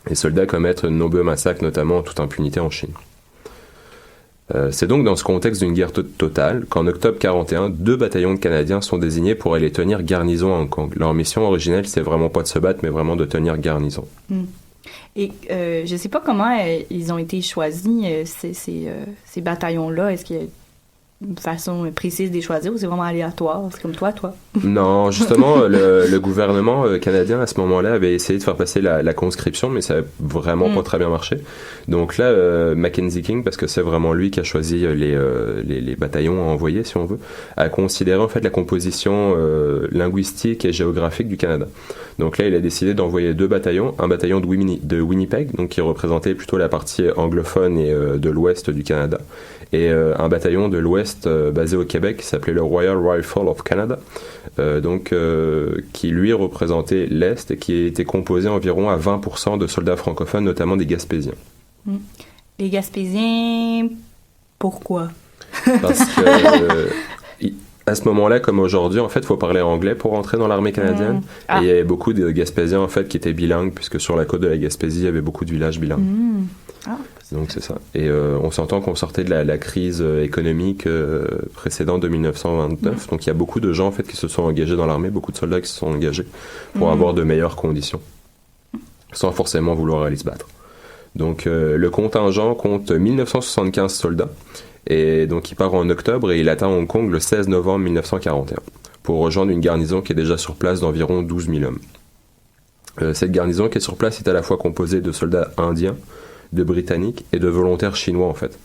Les soldats commettent de nombreux massacres, notamment en toute impunité en Chine. C'est donc dans ce contexte d'une guerre totale qu'en octobre 1941, 2 bataillons de Canadiens sont désignés pour aller tenir garnison à Hong Kong. Leur mission originelle, c'est vraiment pas de se battre, mais vraiment de tenir garnison. Et je sais pas comment ils ont été choisis, ces bataillons-là. Est-ce qu'il y a une façon précise de les choisir ou c'est vraiment aléatoire? C'est comme toi? Non, justement, le gouvernement canadien, à ce moment-là, avait essayé de faire passer la conscription, mais ça n'a vraiment pas très bien marché. Donc là, Mackenzie King, parce que c'est vraiment lui qui a choisi les bataillons à envoyer, si on veut, a considéré en fait la composition linguistique et géographique du Canada. Donc là, il a décidé d'envoyer 2 bataillons, un bataillon de Winnipeg, donc qui représentait plutôt la partie anglophone et de l'ouest du Canada, et un bataillon de l'ouest basé au Québec qui s'appelait le Royal Rifle of Canada, qui lui représentait l'Est et qui était composé environ à 20% de soldats francophones, notamment des Gaspésiens. Les Gaspésiens, pourquoi? Parce que à ce moment-là, comme aujourd'hui, en fait, il faut parler anglais pour entrer dans l'armée canadienne. Et il y avait beaucoup de Gaspésiens, en fait, qui étaient bilingues, puisque sur la côte de la Gaspésie, il y avait beaucoup de villages bilingues. Donc c'est ça. Et on s'entend qu'on sortait de la crise économique précédente de 1929. Donc il y a beaucoup de gens en fait qui se sont engagés dans l'armée, beaucoup de soldats qui se sont engagés pour avoir de meilleures conditions, sans forcément vouloir aller se battre. Donc le contingent compte 1975 soldats. Et donc il part en octobre et il atteint Hong Kong le 16 novembre 1941 pour rejoindre une garnison qui est déjà sur place d'environ 12 000 hommes. Cette garnison qui est sur place est à la fois composée de soldats indiens, de Britanniques et de volontaires chinois en fait.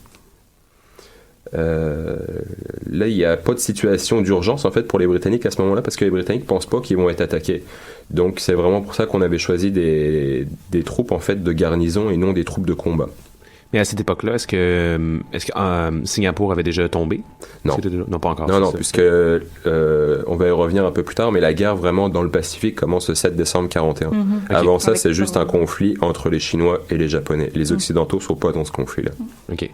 Là, il n'y a pas de situation d'urgence en fait pour les Britanniques à ce moment-là parce que les Britanniques ne pensent pas qu'ils vont être attaqués. Donc c'est vraiment pour ça qu'on avait choisi des troupes en fait de garnison et non des troupes de combat. Mais à cette époque-là, est-ce que Singapour avait déjà tombé? Non. Non, pas encore. Non, puisque on va y revenir un peu plus tard, mais la guerre vraiment dans le Pacifique commence le 7 décembre 1941. Avant ça, c'est juste un conflit entre les Chinois et les Japonais. Les Occidentaux ne sont pas dans ce conflit-là. OK.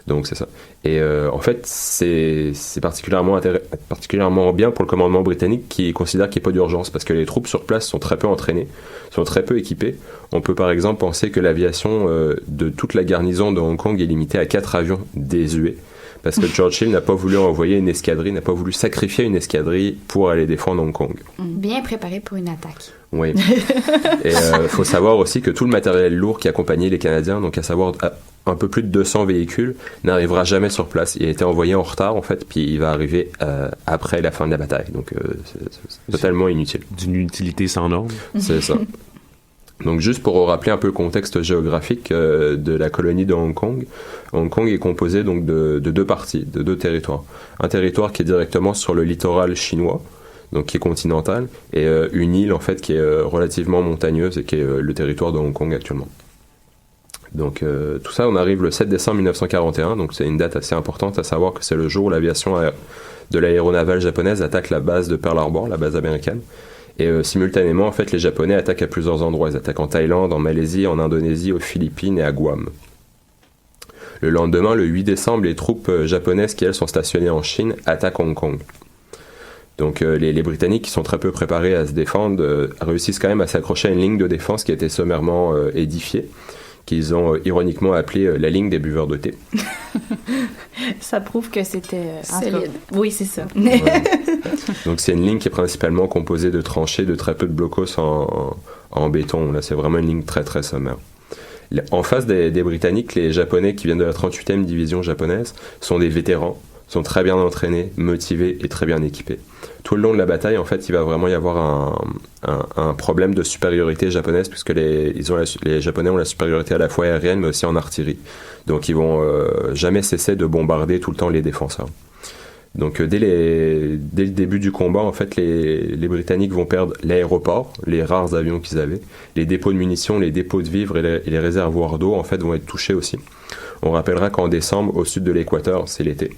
Donc c'est ça. Et en fait, c'est particulièrement bien pour le commandement britannique qui considère qu'il n'y a pas d'urgence parce que les troupes sur place sont très peu entraînées, sont très peu équipées. On peut par exemple penser que l'aviation de toute la garnison de Hong Kong est limitée à 4 avions désuets parce que Churchill n'a pas voulu envoyer une escadrille, n'a pas voulu sacrifier une escadrille pour aller défendre Hong Kong. Bien préparé pour une attaque. Oui. Et faut savoir aussi que tout le matériel lourd qui accompagnait les Canadiens, donc à savoir un peu plus de 200 véhicules, n'arrivera jamais sur place. Il a été envoyé en retard, en fait, puis il va arriver après la fin de la bataille. Donc, c'est totalement inutile. D'une utilité sans norme. C'est ça. Donc, juste pour rappeler un peu le contexte géographique de la colonie de Hong Kong, Hong Kong est composé donc de 2 parties, de 2 territoires. Un territoire qui est directement sur le littoral chinois, donc qui est continental, et une île, en fait, qui est relativement montagneuse et qui est le territoire de Hong Kong actuellement. Donc tout ça, on arrive le 7 décembre 1941, donc c'est une date assez importante, à savoir que c'est le jour où l'aviation de l'aéronavale japonaise attaque la base de Pearl Harbor, la base américaine. Et simultanément, en fait, les Japonais attaquent à plusieurs endroits. Ils attaquent en Thaïlande, en Malaisie, en Indonésie, aux Philippines et à Guam. Le lendemain, le 8 décembre, les troupes japonaises qui, elles, sont stationnées en Chine, attaquent Hong Kong. Donc les Britanniques, qui sont très peu préparés à se défendre, réussissent quand même à s'accrocher à une ligne de défense qui a été sommairement édifiée, qu'ils ont ironiquement appelé la ligne des buveurs de thé. Ça prouve que c'était... solide. Oui, c'est ça. Ouais. Donc c'est une ligne qui est principalement composée de tranchées, de très peu de blocos en béton. Là, c'est vraiment une ligne très très sommaire. En face des Britanniques, les Japonais qui viennent de la 38e division japonaise sont des vétérans, sont très bien entraînés, motivés et très bien équipés. Tout le long de la bataille, en fait, il va vraiment y avoir un problème de supériorité japonaise, puisque les Japonais ont la supériorité à la fois aérienne, mais aussi en artillerie. Donc, ils vont jamais cesser de bombarder tout le temps les défenseurs. Donc dès le début du combat, en fait, les Britanniques vont perdre l'aéroport, les rares avions qu'ils avaient, les dépôts de munitions, les dépôts de vivres et les réservoirs d'eau, en fait, vont être touchés aussi. On rappellera qu'en décembre, au sud de l'équateur, c'est l'été.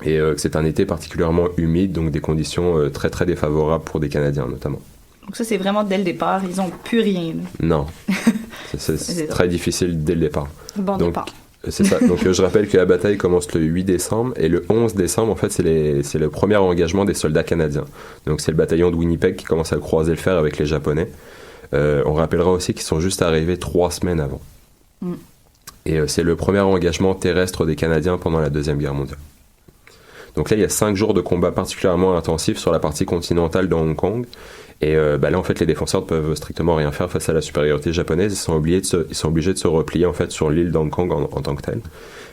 Et que c'est un été particulièrement humide, donc des conditions très très défavorables pour des Canadiens notamment. Donc ça, c'est vraiment dès le départ, ils n'ont plus rien. Là. Non, c'est très difficile dès le départ. Bon donc, départ. C'est ça. Donc je rappelle que la bataille commence le 8 décembre et le 11 décembre, en fait, c'est le premier engagement des soldats canadiens. Donc c'est le bataillon de Winnipeg qui commence à croiser le fer avec les Japonais. On rappellera aussi qu'ils sont juste arrivés 3 semaines avant. Et c'est le premier engagement terrestre des Canadiens pendant la Deuxième Guerre mondiale. Donc là, il y a 5 jours de combat particulièrement intensifs sur la partie continentale de Hong Kong. Et là, en fait, les défenseurs ne peuvent strictement rien faire face à la supériorité japonaise. Ils sont obligés de se replier, en fait, sur l'île d'Hong Kong en tant que telle.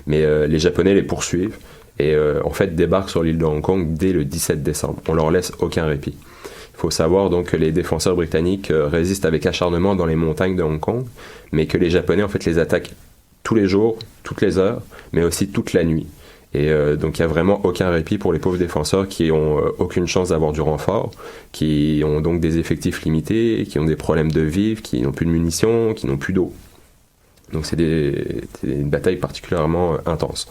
Mais les Japonais les poursuivent et, en fait, débarquent sur l'île de Hong Kong dès le 17 décembre. On leur laisse aucun répit. Il faut savoir, donc, que les défenseurs britanniques résistent avec acharnement dans les montagnes de Hong Kong, mais que les Japonais, en fait, les attaquent tous les jours, toutes les heures, mais aussi toute la nuit. Et donc il n'y a vraiment aucun répit pour les pauvres défenseurs qui ont aucune chance d'avoir du renfort, qui ont donc des effectifs limités, qui ont des problèmes de vivre, qui n'ont plus de munitions, qui n'ont plus d'eau. Donc c'est une bataille particulièrement intense.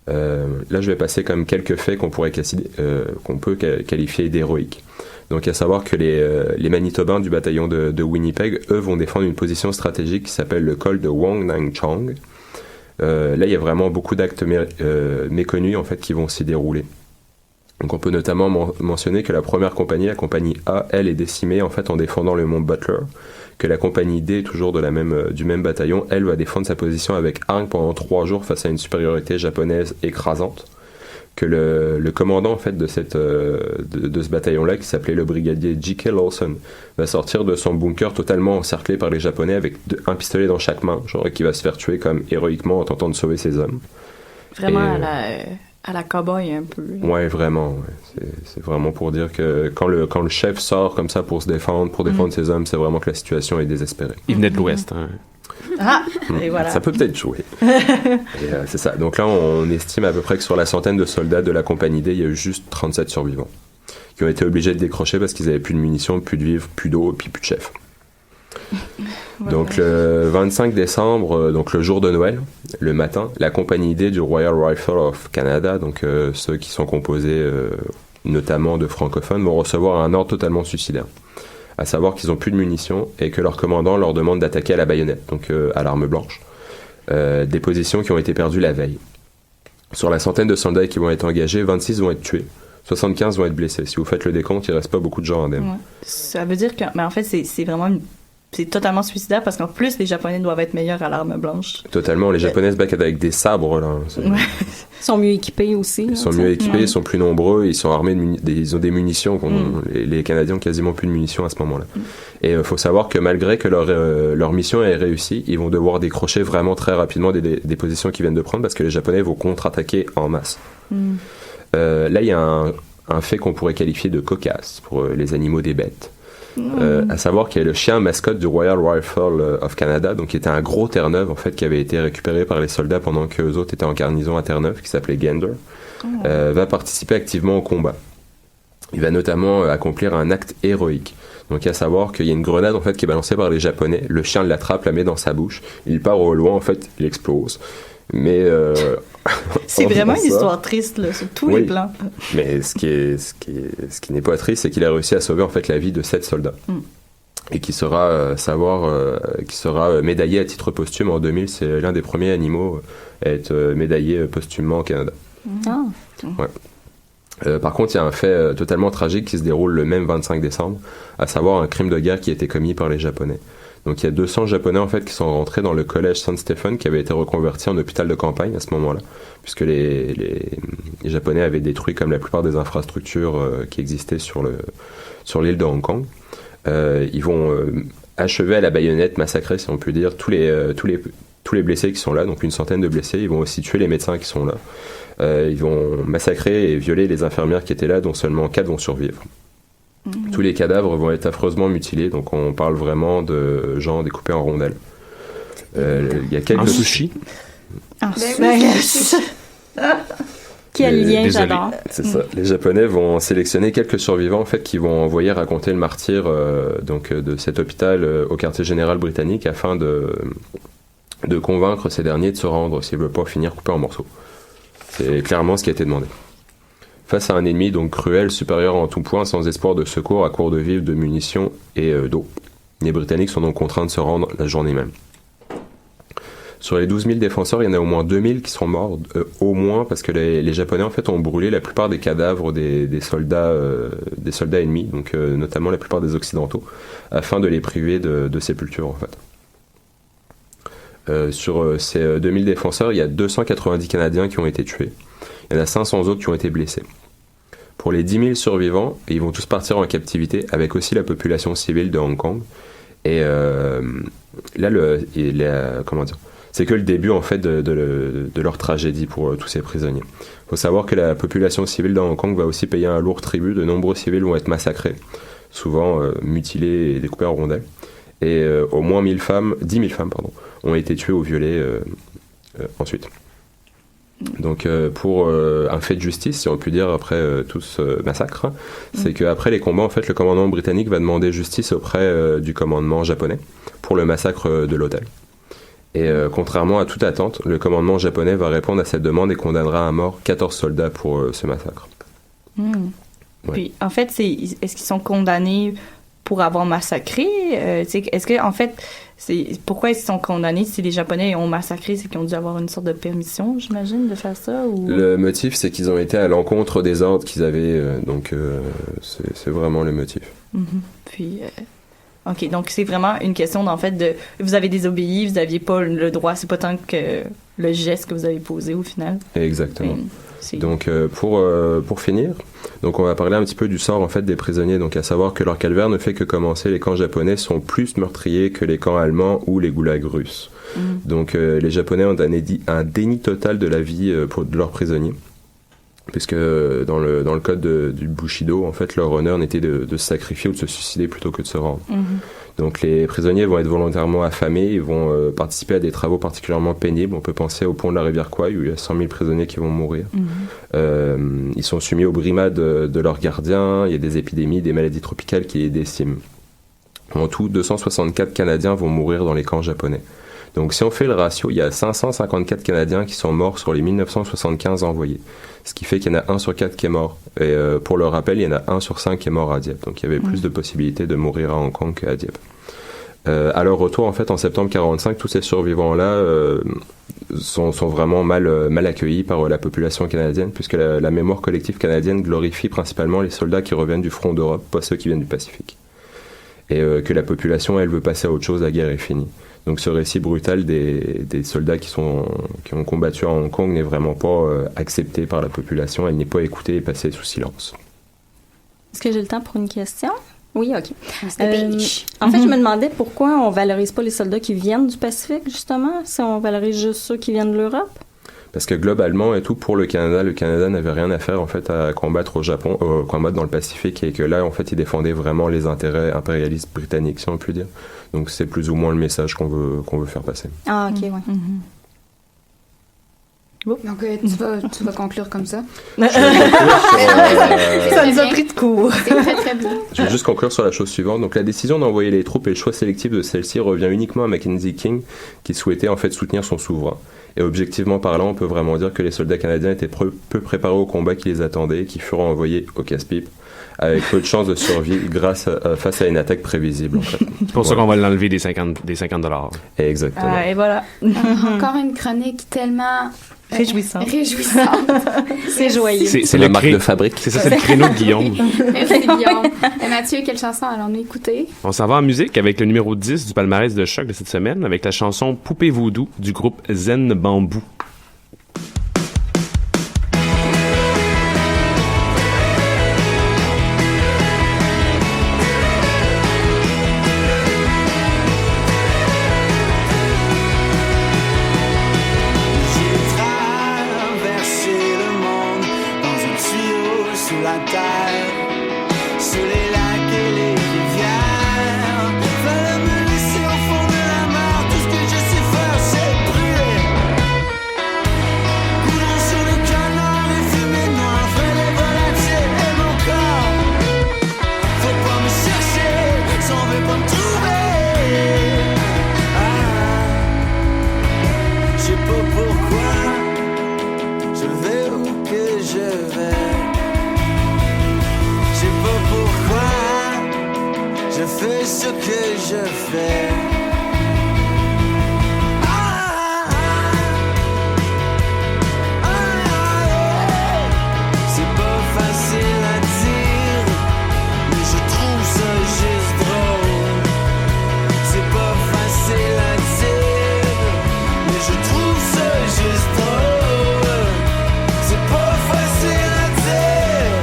Là je vais passer comme quelques faits qu'on peut qualifier d'héroïques. Donc à savoir que les Manitobains du bataillon de Winnipeg, eux, vont défendre une position stratégique qui s'appelle le col de Wong Nang Chong. Là, il y a vraiment beaucoup d'actes méconnus en fait qui vont s'y dérouler. Donc, on peut notamment mentionner que la première compagnie, la compagnie A, elle est décimée en fait en défendant le mont Butler. Que la compagnie D, toujours du même bataillon, elle va défendre sa position avec armes pendant 3 jours face à une supériorité japonaise écrasante. Que le commandant en fait de ce bataillon-là, qui s'appelait le brigadier J.K. Lawson, va sortir de son bunker totalement encerclé par les Japonais avec un pistolet dans chaque main, genre qui va se faire tuer comme héroïquement en tentant de sauver ses hommes. Vraiment à la cow-boy un peu. Ouais, vraiment. Ouais. C'est vraiment pour dire que quand le chef sort comme ça pour se défendre, pour défendre ses hommes, c'est vraiment que la situation est désespérée. Il venait de l'Ouest, hein. Ah, et voilà. Ça peut peut-être jouer. C'est ça. Donc là, on estime à peu près que sur la centaine de soldats de la compagnie D, il y a eu juste 37 survivants qui ont été obligés de décrocher parce qu'ils n'avaient plus de munitions, plus de vivres, plus d'eau et puis plus de chef. Donc le 25 décembre, donc le jour de Noël, le matin, la compagnie D du Royal Rifle of Canada, donc ceux qui sont composés notamment de francophones, vont recevoir un ordre totalement suicidaire. À savoir qu'ils n'ont plus de munitions et que leur commandant leur demande d'attaquer à la baïonnette, donc à l'arme blanche, des positions qui ont été perdues la veille. Sur la centaine de soldats qui vont être engagés, 26 vont être tués, 75 vont être blessés. Si vous faites le décompte, il ne reste pas beaucoup de gens indemnes. Ouais. Ça veut dire que, mais en fait, c'est vraiment c'est totalement suicidaire parce qu'en plus, les Japonais doivent être meilleurs à l'arme blanche. Totalement. Les Japonais se battent avec des sabres, là. Ouais. Ils sont mieux équipés aussi. Ils sont mieux équipés, ils sont plus nombreux, ils sont armés ils ont des munitions. Les Canadiens ont quasiment plus de munitions à ce moment-là. Et il faut savoir que malgré que leur mission ait réussi, ils vont devoir décrocher vraiment très rapidement des positions qu'ils viennent de prendre parce que les Japonais vont contre-attaquer en masse. Là, il y a un fait qu'on pourrait qualifier de cocasse pour les animaux des bêtes. À savoir qu'il y a le chien mascotte du Royal Rifle of Canada, donc qui était un gros Terre-Neuve en fait, qui avait été récupéré par les soldats pendant que eux autres étaient en garnison à Terre-Neuve, qui s'appelait Gander, va participer activement au combat. Il va notamment accomplir un acte héroïque. Donc à savoir qu'il y a une grenade en fait qui est balancée par les Japonais, le chien l'attrape, la met dans sa bouche, il part au loin en fait, il explose. Mais c'est vraiment une histoire triste là, sur tous les plans. Mais ce qui n'est pas triste, c'est qu'il a réussi à sauver en fait la vie de 7 soldats et qui sera médaillé à titre posthume en 2000. C'est l'un des premiers animaux à être médaillé posthumement au Canada. Ouais. Par contre, il y a un fait totalement tragique qui se déroule le même 25 décembre, à savoir un crime de guerre qui a été commis par les Japonais. Donc il y a 200 Japonais en fait qui sont rentrés dans le collège Saint Stephen qui avait été reconverti en hôpital de campagne à ce moment-là, puisque les Japonais avaient détruit comme la plupart des infrastructures qui existaient sur l'île de Hong Kong. Ils vont achever à la baïonnette, massacrer si on peut dire tous les blessés qui sont là, donc une centaine de blessés. Ils vont aussi tuer les médecins qui sont là. Ils vont massacrer et violer les infirmières qui étaient là, dont seulement 4 vont survivre. Tous les cadavres vont être affreusement mutilés, donc on parle vraiment de gens découpés en rondelles. Il y a quelques... En sushi? Ben oui, Quel lien, désolé. j'adore. C'est ça. Les Japonais vont sélectionner quelques survivants en fait qui vont envoyer raconter le martyre de cet hôpital au quartier général britannique afin de convaincre ces derniers de se rendre s'ils ne veulent pas finir coupés en morceaux. C'est clairement ce qui a été demandé. Face à un ennemi donc cruel, supérieur en tout point, sans espoir de secours, à court de vivres, de munitions et d'eau, les Britanniques sont donc contraints de se rendre la journée même. Sur les 12 000 défenseurs, il y en a au moins 2 000 qui sont morts, au moins parce que les Japonais en fait ont brûlé la plupart des cadavres des soldats ennemis, donc notamment la plupart des occidentaux, afin de les priver de sépulture en fait. Sur ces 2000 défenseurs, il y a 290 Canadiens qui ont été tués. Il y en a 500 autres qui ont été blessés. Pour les 10 000 survivants, ils vont tous partir en captivité avec aussi la population civile de Hong Kong. Et là, comment dire, c'est que le début en fait de leur tragédie pour tous ces prisonniers. Il faut savoir que la population civile de Hong Kong va aussi payer un lourd tribut. De nombreux civils vont être massacrés, souvent mutilés et découpés en rondelles. Et au moins 10 000 femmes ont été tuées ou violées ensuite. Donc pour un fait de justice, si on peut dire, après tout ce massacre, c'est qu'après les combats, en fait, le commandement britannique va demander justice auprès du commandement japonais pour le massacre de l'hôtel. Et contrairement à toute attente, le commandement japonais va répondre à cette demande et condamnera à mort 14 soldats pour ce massacre. Ouais. Puis, en fait, est-ce qu'ils sont condamnés pour avoir massacré? Est-ce que, en fait, pourquoi ils sont condamnés si les Japonais ont massacré? C'est qu'ils ont dû avoir une sorte de permission, j'imagine, de faire ça? Ou... Le motif, c'est qu'ils ont été à l'encontre des ordres qu'ils avaient, c'est vraiment le motif. Mm-hmm. Puis... OK, donc c'est vraiment une question, en fait, de... Vous avez désobéi, vous n'aviez pas le droit, c'est pas tant que le geste que vous avez posé, au final. Exactement. Donc, pour finir, donc on va parler un petit peu du sort, en fait, des prisonniers. Donc, à savoir que leur calvaire ne fait que commencer. Les camps japonais sont plus meurtriers que les camps allemands ou les goulags russes. Donc, les Japonais ont un déni total de la vie de leurs prisonniers. Puisque dans le code du Bushido, en fait, leur honneur n'était de se sacrifier ou de se suicider plutôt que de se rendre. Donc les prisonniers vont être volontairement affamés, ils vont participer à des travaux particulièrement pénibles. On peut penser au pont de la rivière Kwai où il y a 100 000 prisonniers qui vont mourir. Ils sont soumis aux brimades de leurs gardiens, il y a des épidémies, des maladies tropicales qui les déciment. En tout, 264 Canadiens vont mourir dans les camps japonais. Donc si on fait le ratio, il y a 554 Canadiens qui sont morts sur les 1975 envoyés. Ce qui fait qu'il y en a 1 sur 4 qui est mort. Et pour le rappel, il y en a 1 sur 5 qui est mort à Dieppe. Donc il y avait plus de possibilités de mourir à Hong Kong qu'à Dieppe. À leur retour, en fait, en septembre 45, tous ces survivants-là sont vraiment mal accueillis par la population canadienne, puisque la mémoire collective canadienne glorifie principalement les soldats qui reviennent du front d'Europe, pas ceux qui viennent du Pacifique. Et que la population, elle, veut passer à autre chose, la guerre est finie. Donc ce récit brutal des soldats qui ont combattu à Hong Kong n'est vraiment pas accepté par la population, elle n'est pas écoutée et passée sous silence. Est-ce que j'ai le temps pour une question? Oui, OK. En fait, je me demandais pourquoi on valorise pas les soldats qui viennent du Pacifique, justement, si on valorise juste ceux qui viennent de l'Europe? Parce que globalement et tout, pour le Canada n'avait rien à faire en fait à combattre au Japon, combattre dans le Pacifique, et que là en fait ils défendaient vraiment les intérêts impérialistes britanniques, si on peut dire. Donc c'est plus ou moins le message qu'on veut faire passer. Ah ok, ouais. Donc tu vas conclure comme ça. Ça nous a pris de court. C'est très très bien. Je vais juste conclure sur la chose suivante. Donc la décision d'envoyer les troupes et le choix sélectif de celles-ci revient uniquement à Mackenzie King, qui souhaitait en fait soutenir son souverain. Et objectivement parlant, on peut vraiment dire que les soldats canadiens étaient peu préparés au combat qui les attendait, qui furent envoyés au casse-pipe, avec peu de chances de survie face à une attaque prévisible. En fait. C'est pour ça qu'on va l'enlever des 50 $. Exactement. Et voilà. Encore une chronique tellement réjouissante. C'est joyeux. C'est la le marque de fabrique. C'est ça, c'est le créneau de Guillaume. Merci Guillaume. Et Mathieu, quelle chanson allons-nous écouter? On s'en va en musique avec le numéro 10 du palmarès de Choc de cette semaine, avec la chanson Poupée Voodoo du groupe Zen Bamboo. Sur le canard et fumer fais. Je sais pas pourquoi je fais ce que je fais. C'est pas facile à dire, mais je trouve ça juste drôle. C'est pas facile à dire, mais je trouve ça juste drôle. C'est pas facile à dire,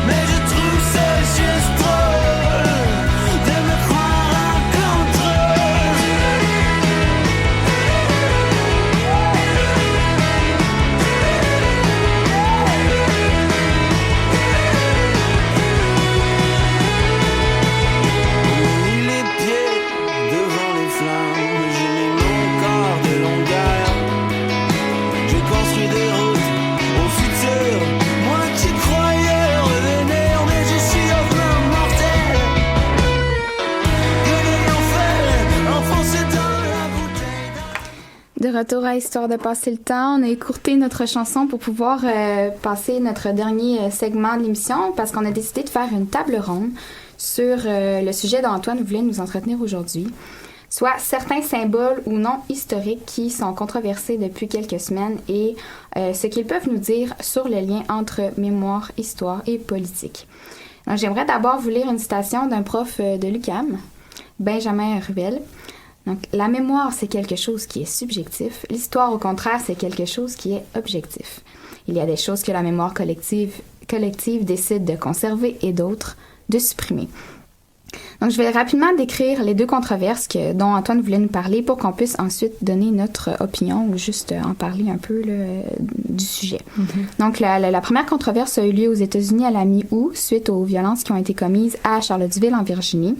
mais je trouve ça juste drôle de me croire en contrôle. J'ai mis les pieds devant les flammes, j'ai mis mon corps de longueur. J'ai construit des routes au futur, moi qui croyais revenir, mais je suis un mortel. Que l'ayant fait, enfoncé dans la bouteille. De retour à Histoire de passer le temps, on a écourté notre chanson pour pouvoir passer notre dernier segment de l'émission parce qu'on a décidé de faire une table ronde sur le sujet dont Antoine voulait nous entretenir aujourd'hui, soit certains symboles ou non historiques qui sont controversés depuis quelques semaines et ce qu'ils peuvent nous dire sur le lien entre mémoire, histoire et politique. Donc, j'aimerais d'abord vous lire une citation d'un prof de l'UQAM, Benjamin Ruel. Donc, la mémoire, c'est quelque chose qui est subjectif. L'histoire, au contraire, c'est quelque chose qui est objectif. Il y a des choses que la mémoire collective décide de conserver et d'autres de supprimer. Donc, je vais rapidement décrire les deux controverses dont Antoine voulait nous parler pour qu'on puisse ensuite donner notre opinion ou juste en parler un peu là, du sujet. Mm-hmm. Donc, la première controverse a eu lieu aux États-Unis à la mi-août suite aux violences qui ont été commises à Charlottesville, en Virginie.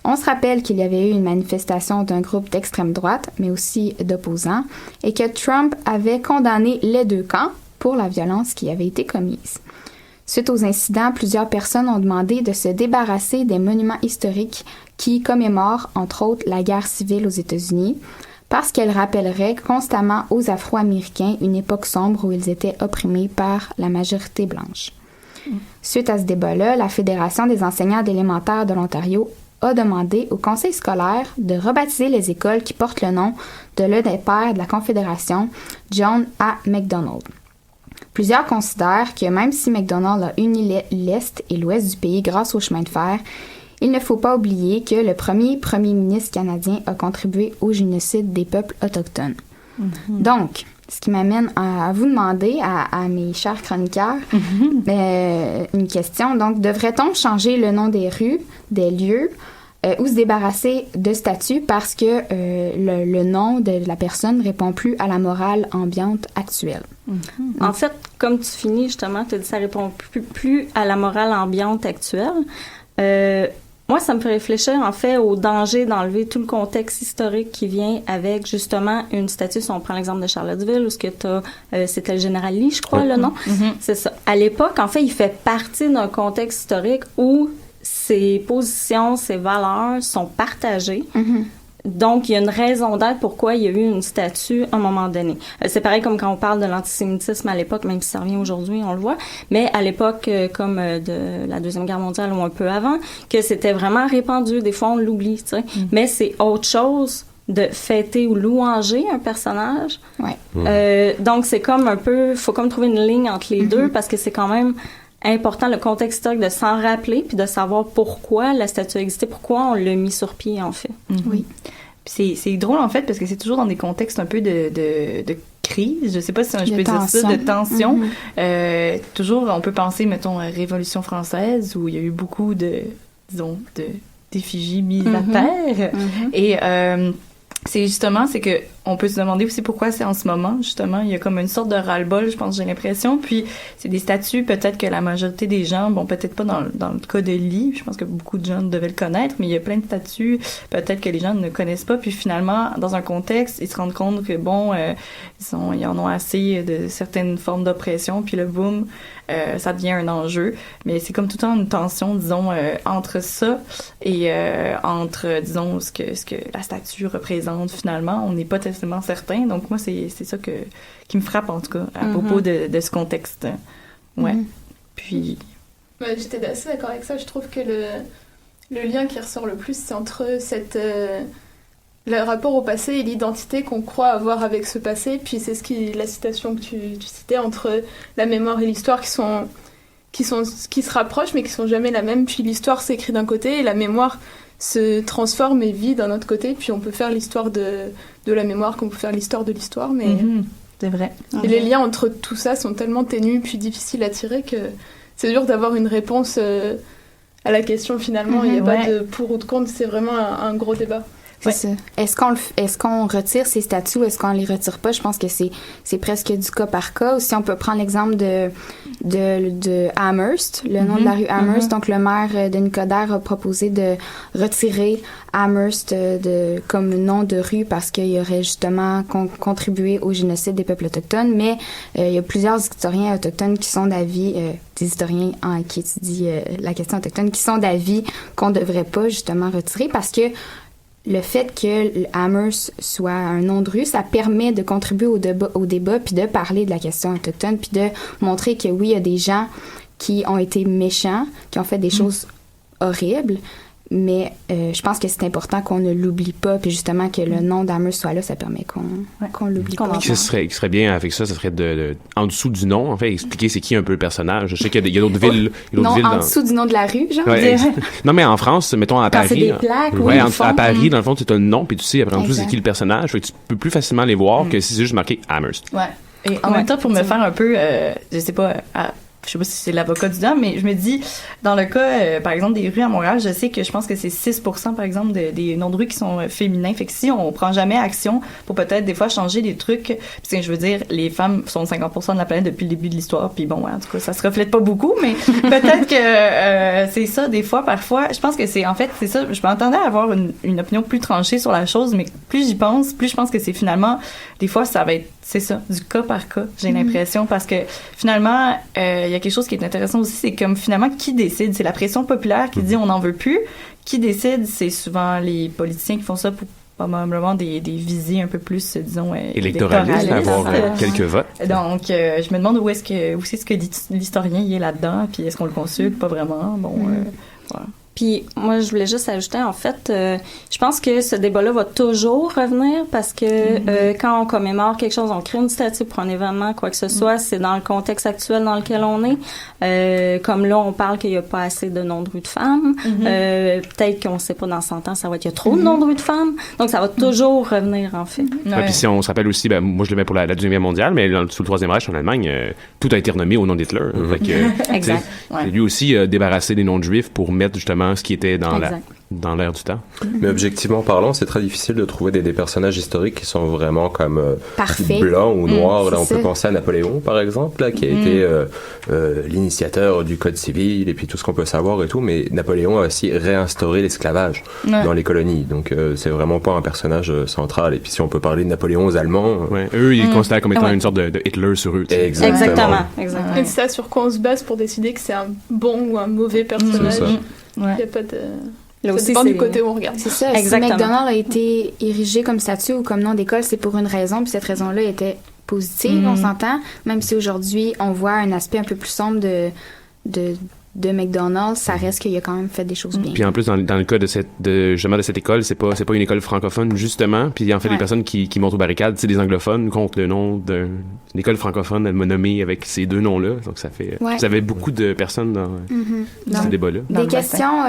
On se rappelle qu'il y avait eu une manifestation d'un groupe d'extrême droite, mais aussi d'opposants, et que Trump avait condamné les deux camps pour la violence qui avait été commise. Suite aux incidents, plusieurs personnes ont demandé de se débarrasser des monuments historiques qui commémorent, entre autres, la guerre civile aux États-Unis, parce qu'elles rappelleraient constamment aux Afro-Américains une époque sombre où ils étaient opprimés par la majorité blanche. Suite à ce débat-là, la Fédération des enseignants d'élémentaire de l'Ontario a demandé au conseil scolaire de rebaptiser les écoles qui portent le nom de l'un des pères de la Confédération, John A. Macdonald. Plusieurs considèrent que même si McDonald a uni l'Est et l'Ouest du pays grâce au chemin de fer, il ne faut pas oublier que le premier ministre canadien a contribué au génocide des peuples autochtones. Mm-hmm. Donc, ce qui m'amène à vous demander, à mes chers chroniqueurs, une question. Donc, devrait-on changer le nom des rues, des lieux, ou se débarrasser de statues parce que le nom de la personne ne répond plus à la morale ambiante actuelle? Mm-hmm. En fait, comme tu finis justement, tu as dit que ça ne répond plus à la morale ambiante actuelle. Moi, ça me fait réfléchir, en fait, au danger d'enlever tout le contexte historique qui vient avec, justement, une statue. Si on prend l'exemple de Charlottesville, où ce que c'était le général Lee, je crois, le nom. Mm-hmm. C'est ça. À l'époque, en fait, il fait partie d'un contexte historique où ses positions, ses valeurs sont partagées. Mm-hmm. Donc, il y a une raison d'être pourquoi il y a eu une statue à un moment donné. C'est pareil comme quand on parle de l'antisémitisme à l'époque, même si ça revient aujourd'hui, on le voit. Mais à l'époque, comme de la Deuxième Guerre mondiale ou un peu avant, que c'était vraiment répandu. Des fois, on l'oublie, tu sais. Mm. Mais c'est autre chose de fêter ou louanger un personnage. Ouais. Donc, c'est comme un peu... faut comme trouver une ligne entre les deux parce que c'est quand même important, le contexte historique, de s'en rappeler puis de savoir pourquoi la statue existait, pourquoi on l'a mis sur pied, en fait. Mm-hmm. Oui. Puis c'est drôle, en fait, parce que c'est toujours dans des contextes un peu de crise, je sais pas si je peux dire ça, de tension. Mm-hmm. Toujours, on peut penser, mettons, à la Révolution française, où il y a eu beaucoup d'effigies mises à terre. Mm-hmm. Et c'est que on peut se demander aussi pourquoi c'est en ce moment, justement. Il y a comme une sorte de ras-le-bol, je pense, j'ai l'impression. Puis, c'est des statuts, peut-être que la majorité des gens, bon, peut-être pas dans le cas de Lee, je pense que beaucoup de gens devaient le connaître, mais il y a plein de statuts, peut-être que les gens ne connaissent pas. Puis, finalement, dans un contexte, ils se rendent compte que, bon, ils en ont assez de certaines formes d'oppression, puis le boom, ça devient un enjeu. Mais c'est comme tout le temps une tension, disons, entre ça et entre, disons, ce que la statue représente, finalement. On n'est pas tellement certain. Donc, moi, c'est ça qui me frappe, en tout cas, à propos de ce contexte. Ouais. Puis... Ouais, j'étais assez d'accord avec ça. Je trouve que le lien qui ressort le plus, c'est entre le rapport au passé et l'identité qu'on croit avoir avec ce passé. Puis c'est la citation que tu citais, entre la mémoire et l'histoire qui se rapprochent mais qui sont jamais la même. Puis l'histoire s'écrit d'un côté et la mémoire se transforme et vit d'un autre côté. Puis on peut faire l'histoire de la mémoire comme on peut faire l'histoire de l'histoire. Mais c'est vrai. Et les liens entre tout ça sont tellement ténus puis difficiles à tirer que c'est dur d'avoir une réponse à la question finalement. Il n'y a pas de pour ou de contre, c'est vraiment un gros débat. C'est ça. Est-ce qu'on retire ces statues ou est-ce qu'on les retire pas? Je pense que c'est presque du cas par cas. Ou si on peut prendre l'exemple de Amherst, le nom de la rue Amherst. Donc, le maire Denis Coderre a proposé de retirer Amherst comme nom de rue parce qu'il aurait justement contribué au génocide des peuples autochtones. Mais il y a plusieurs historiens autochtones qui sont d'avis, des historiens qui étudient la question autochtone, qui sont d'avis qu'on devrait pas justement retirer parce que le fait que Amherst soit un nom de rue, ça permet de contribuer au débat puis de parler de la question autochtone puis de montrer que oui, il y a des gens qui ont été méchants, qui ont fait des choses horribles, mais je pense que c'est important qu'on ne l'oublie pas puis justement que le nom d'Amherst soit là, ça permet qu'on l'oublie pas. Ce qui serait bien avec ça serait en dessous du nom, en fait, expliquer c'est qui un peu le personnage. Je sais qu'il y a d'autres villes. En dessous du nom de la rue, genre. Ouais, non, mais en France, mettons à Paris. C'est des plaques, à Paris, dans le fond, tu as le nom, puis tu sais après tout c'est qui le personnage. Fait que tu peux plus facilement les voir que si c'est juste marqué Amherst. Ouais. Et en même temps, pour me faire un peu, je sais pas si c'est l'avocat du diable, mais je me dis, dans le cas, par exemple, des rues à Montréal, je sais que je pense que c'est 6%, par exemple, des noms de rues qui sont féminins. Fait que si on prend jamais action pour peut-être des fois changer des trucs, parce que je veux dire, les femmes sont 50% de la planète depuis le début de l'histoire, puis bon, en tout cas, ça se reflète pas beaucoup, mais peut-être que c'est ça, des fois, parfois, je pense que c'est ça, je m'entendais avoir une opinion plus tranchée sur la chose, mais plus j'y pense, plus je pense que c'est finalement, des fois, ça va être, c'est ça, du cas par cas, j'ai l'impression, parce que finalement, il y a quelque chose qui est intéressant aussi, c'est comme finalement qui décide, c'est la pression populaire qui dit on n'en veut plus, qui décide, c'est souvent les politiciens qui font ça pour probablement des visées un peu plus, disons, électoralistes, avoir quelques votes. Donc, je me demande où c'est ce que l'historien y est là-dedans, puis est-ce qu'on le consulte, pas vraiment, bon, voilà. Puis moi, je voulais juste ajouter, en fait, je pense que ce débat-là va toujours revenir parce que quand on commémore quelque chose, on crée une statue pour un événement, quoi que ce soit, c'est dans le contexte actuel dans lequel on est. Comme là, on parle qu'il n'y a pas assez de noms de rue de femmes. Peut-être qu'on ne sait pas dans 100 ans, ça va être qu'il y a trop de noms de rue de femmes. Donc, ça va toujours revenir, en fait. Puis si on se rappelle aussi, moi je le mets pour la Deuxième Guerre mondiale, mais sous le Troisième Reich en Allemagne, tout a été renommé au nom d'Hitler. Fait que, exact. Lui aussi a débarrassé des noms de juifs pour mettre justement ce qui était dans l'air du temps. Mais objectivement parlant, c'est très difficile de trouver des personnages historiques qui sont vraiment comme blancs ou noirs. Là, on peut penser à Napoléon, par exemple, là, qui a été l'initiateur du Code civil et puis tout ce qu'on peut savoir et tout. Mais Napoléon a aussi réinstauré l'esclavage dans les colonies. Donc, c'est vraiment pas un personnage central. Et puis, si on peut parler de Napoléon aux Allemands... eux, ils le considèrent comme étant une sorte de Hitler sur eux. Exactement. Et c'est ça sur quoi on se base pour décider que c'est un bon ou un mauvais personnage. Il n'y a pas de... Là aussi, c'est du côté où on regarde. C'est ça. Exactement. Si McDonald's a été érigé comme statue ou comme nom d'école, c'est pour une raison, puis cette raison-là était positive, on s'entend, même si aujourd'hui, on voit un aspect un peu plus sombre de McDonald's, ça reste qu'il a quand même fait des choses bien. Puis en plus, dans le cas de cette école, c'est pas une école francophone, justement, puis en fait, les personnes qui montent aux barricades, c'est des anglophones contre le nom d'une école francophone, elle m'a nommé avec ces deux noms-là, donc ça fait... Vous avez beaucoup de personnes dans ce débat-là. Des questions...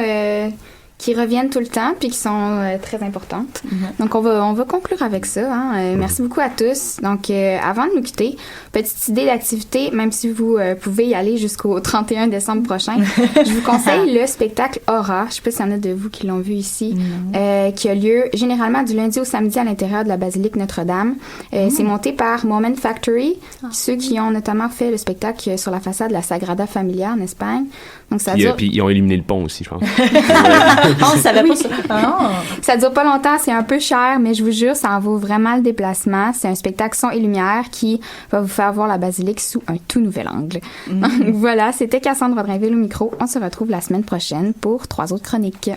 qui reviennent tout le temps puis qui sont très importantes. Donc, on va conclure avec ça. Merci beaucoup à tous. Donc, avant de nous quitter, petite idée d'activité, même si vous pouvez y aller jusqu'au 31 décembre prochain, je vous conseille le spectacle Aura. Je sais pas s'il y en a de vous qui l'ont vu ici, qui a lieu généralement du lundi au samedi à l'intérieur de la basilique Notre-Dame. C'est monté par Moment Factory, ceux qui ont notamment fait le spectacle sur la façade de la Sagrada Familia en Espagne. Donc, ça dure... Puis ils ont éliminé le pont aussi, je pense. On ne savait pas ça. Ça dure pas longtemps, c'est un peu cher, mais je vous jure, ça en vaut vraiment le déplacement. C'est un spectacle son et lumière qui va vous faire voir la basilique sous un tout nouvel angle. Donc voilà, c'était Cassandre Vaudreinville au micro. On se retrouve la semaine prochaine pour 3 autres chroniques.